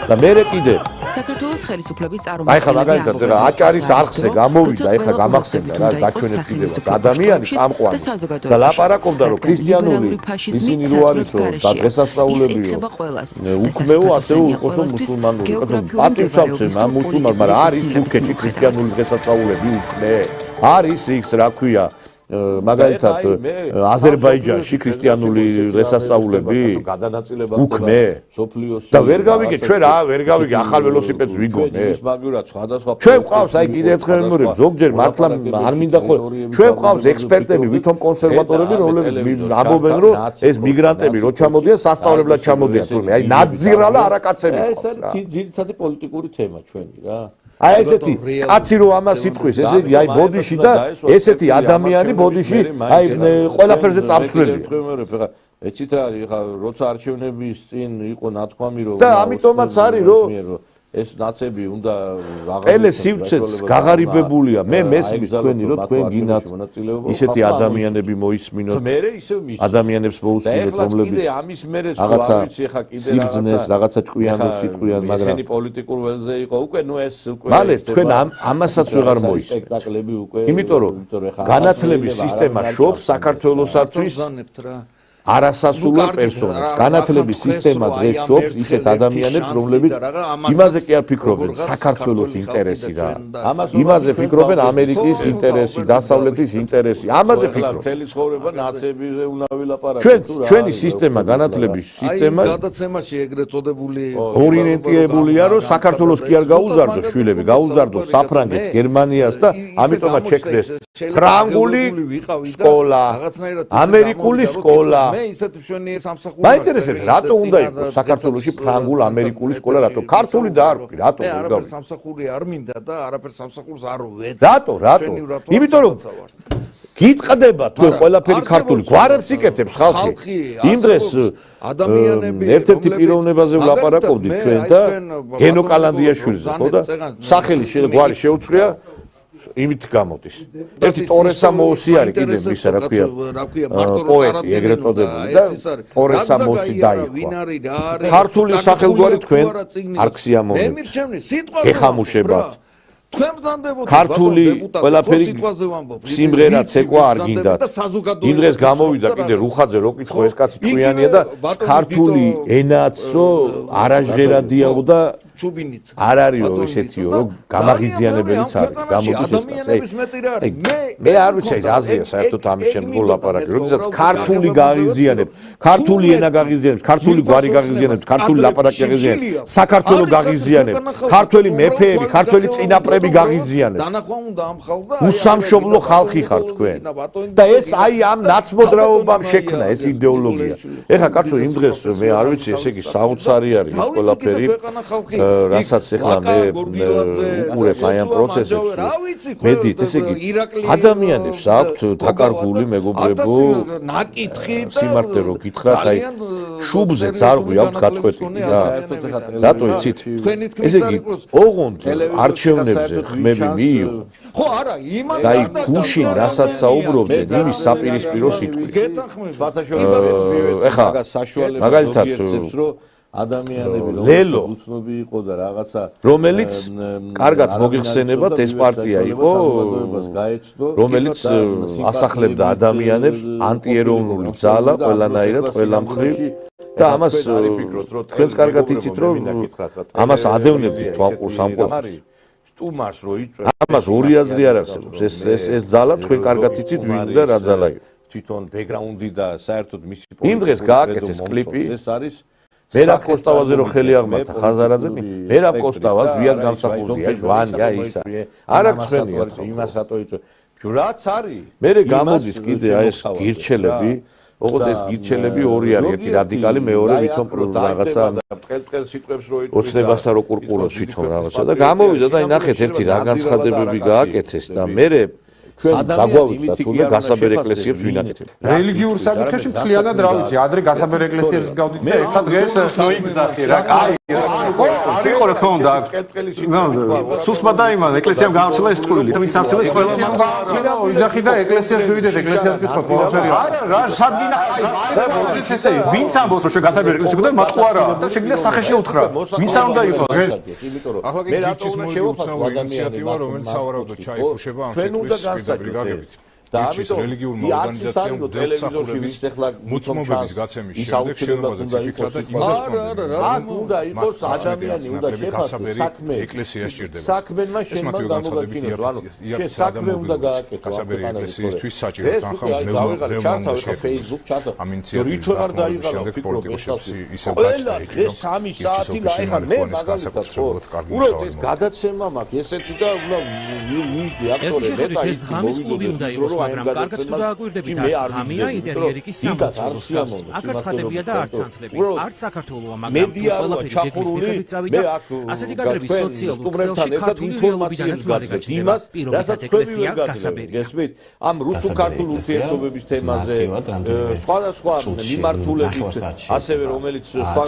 და მერე კიდე საქართველოს ხელისუფლების წარმომადგენლები აი ხა მაგალითად რა აჭარის არხზე გამოვიდა, ეხლა გამახსენდა რა გაჩვენებს კიდევ ადამიანი წამყვანი და ლაპარაკობდა, რომ ქრისტიანული ისინი რო არისო და დღესასწაულებიო უქმეო ასევე იყოსო მუსულმანური. პატივსაცემ ამ მუსულმანმა, მაგრამ არის თურქეთში ქრისტიანული დღესასწაულები უქმე. არის ის რა ქვია მაგალითად აზერბაიჯანში ქრისტიანული დღესასწაულები უქმე და ვერ გავიგე ჩვენ რა ვერ გავიგე ახალ ველოსიპედს ვიგონე ჩვენ ყავს აი კიდე ერთხელ მემორებ ზოგჯერ მართლა არ მინდა ხო ჩვენ ყავს ექსპერტები ვითომ კონსერვატორები რომლებიც ამბობენ რომ ეს მიგრანტები რო ჩამოდიან სასწავლებლად ჩამოდიან თურმე აი ნაძირალა არაკაცები ეს არის ძირითადი პოლიტიკური თემა ჩვენი რა აი ესეთი კაცი რო ამას იტყვის, ესე იგი აი ბოდიში და ესეთი ადამიანი ბოდიში აი ყველაფერზე წამსვლელია. ეცით არის, ხა როცა არჩევნების წინ იყო ნათქვამი რომ და ამიტომაც არის რომ ეს ნაცები უნდა ყელე სივრცეც გაღარიბებულია. მე მესმის თქვენი რომ თქვენ გინათ ისეთი ადამიანები მოისმინოთ. ადამიანებს მოусმინოთ, რომლებიც ამის მერე სხვა ვიცი ხა კიდე რაღაცა ჭკვიანო სიტყვიან, მაგრამ ესენი პოლიტიკურ ველზე იყო უკვე, ნუ ეს უკვე მალე თქვენ ამასაც ვეღარ მოისმენთ. სპექტაკლები უკვე იმიტომ რომ განათლების სისტემა შობს საქართველოსათვის არასასურველ პერსონაჟს. განათლების სისტემა დღეს შობს ისეთ ადამიანებს, რომლებიც იმაზე კი არ ფიქრობენ საქართველოს ინტერესი რა. იმაზე ფიქრობენ ამერიკის ინტერესი, დასავლეთის ინტერესი. ამაზე ფიქრობენ. მთელი ცხოვრება ნაციებზე უნდა ვილაპარაკოთ. ჩვენი სისტემა, განათლების სისტემა გადაცემაში ეგრეთ წოდებული ორიენტირებულია, რომ საქართველოს კი არ გაუზარდოს შვილები, გაუზარდოს საფრანგეთს, გერმანიას და ამიტომაც შექმნეს ფრანგული სკოლა, ამერიკული სკოლა. მე ისეთი მშვენიერ სამსახურს მაინტერესებს რატო უნდა იყოს საქართველოში ფრანგულ ამერიკული სკოლა, რატო ქართული და არ ვქი, რატო არაფერ სამსახური არ მინდა და არაფერ სამსახურს არ ვეძ. რატო? იმიტომ რომ გიტყდება თქვენ ყველაფერი ქართული, გვარებს იკეთებს ხალხი. იმ დღეს ადამიანები ერთ-ერთი პიროვნებაზე ვლაპარაკობდით ჩვენ და გენო კალანდიაშვილზე, ხო და სახელი გვარი შეუცვლია იმით გამოდის. ერთი ტორესა მოსი არის კიდე მისა რა ქვია პოეტი ეგრეთ წოდებული და ტორესა მოსი დაიხვა. ქართული სახელგვარი თქვენ არ ქსიამოვნებთ. ეხამუშებათ. ქართული ყველაფერი სიმღერა ცეკვა არ გინდათ. იმ დღეს გამოვიდა კიდე რუხაძე რო კითხო ეს კაცი ჭკვიანია და ქართული ენაცო არაჟღერადიაო და არ არისო ესეთიო რომ გამაღიზიანებელიც არის გამოდის ეს კაცი. მე არ ვიცი აზია საერთოდ ამის შემდგომ ლაპარაკი. როდესაც ქართული გაღიზიანებ, ქართული ენა გაღიზიანებს, ქართული გვარი გაღიზიანებს, ქართული ლაპარაკი გაღიზიანებს, საქართველოს გაღიზიანებს, ქართველი მეფეები, ქართველი წინაპრები გაღიზიანებს. უსამშობლო ხალხი ხარ თქვენ. და ეს აი ამ ნაცმოძრაობამ შექმნა ეს იდეოლოგია. ეხლა კაცო იმ დღეს მე არ ვიცი ესე იგი საოცარი არის ეს ყველაფერი. რასაც ეხლა მე უყურებ აი ამ პროცესებს მედით ესე იგი ადამიანებს აქვთ დაკარგული მეგობრებო სიმართლე რო გითხრათ აი შუბზე ძარღვი აქვთ გაწყვეტილი რა რატო იცით ესე იგი ოღონდ არჩევნებზე ხმები მიიღო ხო არა იმან და აი გუშინ რასაც საუბრობდნენ იმის საპირისპირო სიტყვის ეხლა მაგალითად ადამიანები რომ უცნობი იყო და რაღაცა რომელიც კარგად მოგიხსენებათ ეს პარტია იყო რომელიც ასახლებდა ადამიანებს ანტიეროვნული ძალა ყველანაირად ყველა მხრივ და ამას თქვენს კარგად იცით რომ ამას ადევნებდით თვალყურს ამ ყველაფერს სტუმარს რო იწვევს ამას ორი აზრი არ არსებობს ეს ძალა თქვენ კარგად იცით ვინ და რა ძალა იყო თვითონ ბექგრაუნდი და საერთოდ მისი იმ დღეს გააკეთეს კლიპი ეს არის მერაბ კოსტავაზე რო ხელი აღმართა ხაზარაძე მერაბ კოსტავას ვიად გამსახურდია ჟვანია ისა არ აღწვენია იმას რატო იწვევ რაც არის მე გამოდის კიდე აი ეს გირჩელები ოღონდ ეს გირჩელები ორი არის ერთი რადიკალი მეორე ვითომ რაღაცა ტყელ სიტყვებს რო იწვევს ოცნებასთან რო ყურყურობს ვითომ რაღაცა და გამოვიდა და აი ნახეთ ერთი რა განცხადებები გააკეთეს და მე ჩვენ დაგვავიწყდა თუნდაც გასაბერ ეკლესიებს ვინაკეთებ. რელიგიურ საკითხებში მთლიანად რა ვიცი, ადრე გასაბერ ეკლესიებს გავდით და ეხლა დღეს ნოიგზახი რა, კაი, ხო, არ იყო რა თქმა უნდა. სუსმა დაიმან ეკლესიამ გაამცელა ეს ტყუილი, და ვინც ამცელა ეს ყველა ნოიგზახი და ეკლესიას ვიდეთ, ეკლესიას ვკითხოთ ყველაფერი. არა, რა, სადგინა და მოდის ესე, ვინც ამბობს რომ ჩვენ გასაბერ ეკლესიები და მათყუ არა და შეგვიძლია სახეში უთხრა. ვინც არ უნდა იყოს, ახლა კი გიჩის მოიფუძნაო ინიციატივა, რომელიც სავარაუდოდ ჩაიფუშება ამ სიტყვის ბრიგადებით და ამიტომ რელიგიურ ორგანიზაციამ ტელევიზორში ვის ახლა მოწმობების გაცემის შემდეგ შენობაზე წიფიქრა და იმას უნდა იყოს ადამიანი უნდა შეფასოს საქმე ეკლესია სჭირდება საქმენმა შენმა გამოგაჩინოს ანუ შენ საქმე უნდა გააკეთო გასაბერი ეკლესიისთვის საჭირო თანხა ჩართავ Facebook ჩართავ ამ ინიციატივის არ დაიღალა პოლიტიკოსები ისევ გაჩნდა დღეს 3 საათი და ეხლა მე მაგალითად ხო უბრალოდ ეს გადაცემა მაქვს ესეთი და უნდა ვიжди აქტორები და ის მოვიდოდეს მაგრამ კარგად თუ დააკვირდებით ამია ინტერიერი კი სამწუხაროს აქ ხდებია და არც ანთლები არც საქართველოა მაგრამ ყველაფერი ჩახურული მე აქ ასეთი კადრები სოციალურ ერთად ინფორმაციას გაძლევთ იმას რასაც თქვენ ვერ გაძლევთ გესმით ამ რუსულ-ქართულ ურთიერთობების თემაზე სხვადასხვა მიმართულებით ასევე რომელიც სხვა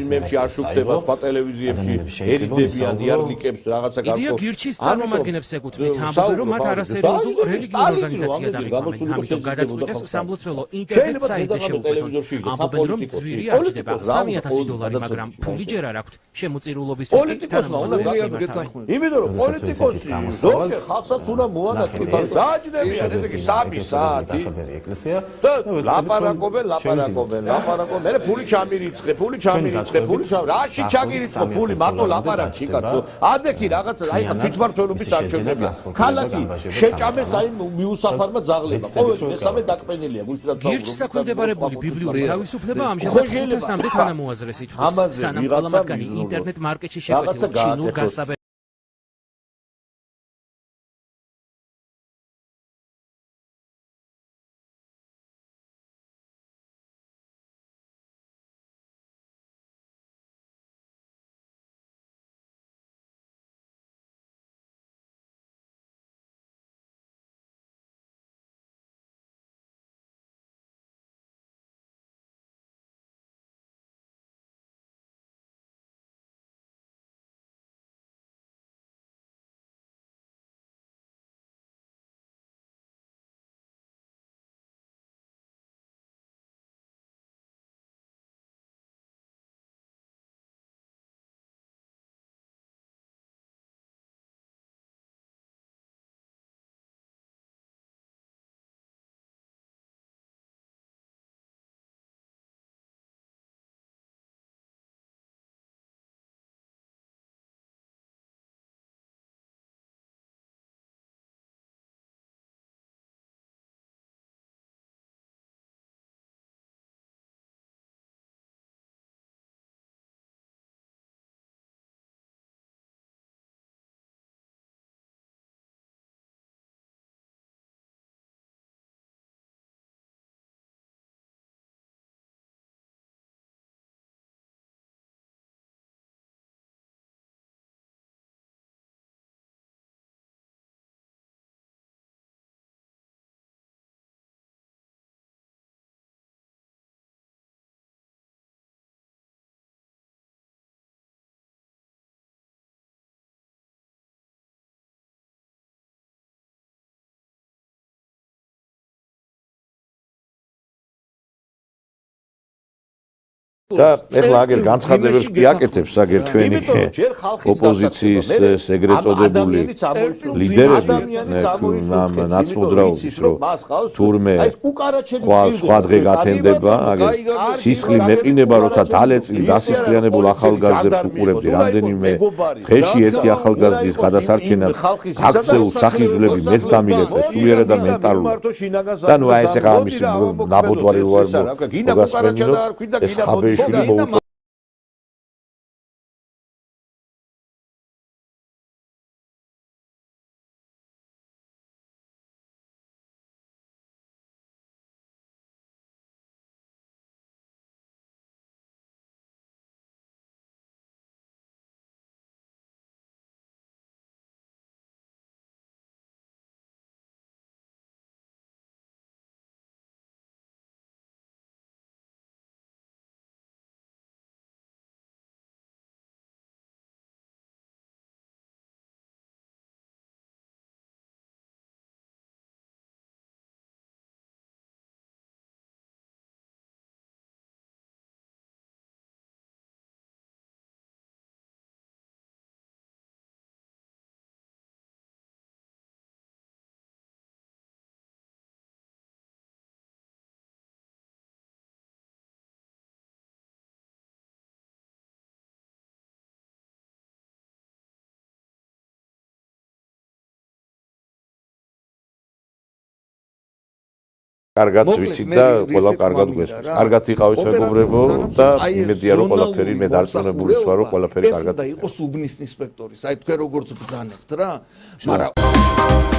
იმებში არ შუქდება სხვა ტელევიზიებში ერიდებიან იარლიკებს რაღაცა გარკვეულ გირჩის წარმომადგენლებს ეკუთვნით ამბობენ რომ მათ არასერიოზულ რელიგიურ ორგანიზაციას ინფორმაცია დამიქვამენ. ამიტომ გადაწყვიტეს სამლოცველო ინტერნეტ საიტზე შეუყვეთონ. ამბობენ, რომ ძვირი არჩდება $3000, მაგრამ ფული ჯერ არ აქვთ. შემოწირულობისთვის პოლიტიკოსმა უნდა გაგეთანხმება. იმიტომ რომ პოლიტიკოსი ზოგიერთ ხალხსაც უნდა მოანათლოს. დააჯდებიან ესე იგი 3 საათი. და ლაპარაკობენ. მე ფული ჩამირიცხე. რაში ჩაგირიცხო ფული მარტო ლაპარაკში კაცო. ადექი რაღაცა აი ხა თვითმმართველობის არჩევნებია. ქალაქი შეჭამეს აი მიუსაფარმა ძაღლება. ყოველ მესამე დაკპენილია გუშინაც საუბრობ. დაქვემდებარებული ბიბლიური თავისუფლება ამჟამად 500-მდე თანამოაზრეს ითხოვს. სანამ ყველა მათგანი ინტერნეტ მარკეტში შეკვეთილ ჩინურ გასაბერ და ეხლა აგერ განცხადებებს კი აკეთებს აგერ ჩვენი ოპოზიციის ეგრეთ წოდებული ლიდერები ნაცმოძრაობის რომ თურმე სხვა დღე გათენდება აგერ სისხლი მეყინება როცა დალეწილი დასისხლიანებულ ახალგაზრდებს უყურებდი რამდენიმე დღეში ერთი ახალგაზრდის გადასარჩენად აქცეულ სახიზვლები მეც დამილეთეს სულიერად და მენტალურად და ნუ აი ეს ახლა ამის ნაბოდვარი ვარ მოგასწრებინოთ ეს ხაბეიშვილი კარგად ვიცით და ყველა კარგად გვესმის. კარგად იყავით მეგობრებო და იმედია რომ ყველაფერი მე დარწმუნებული ვარ რომ ყველაფერი კარგად იყოს უბნის ინსპექტორი. აი თქვენ როგორც ბრძანებთ რა. მაგრამ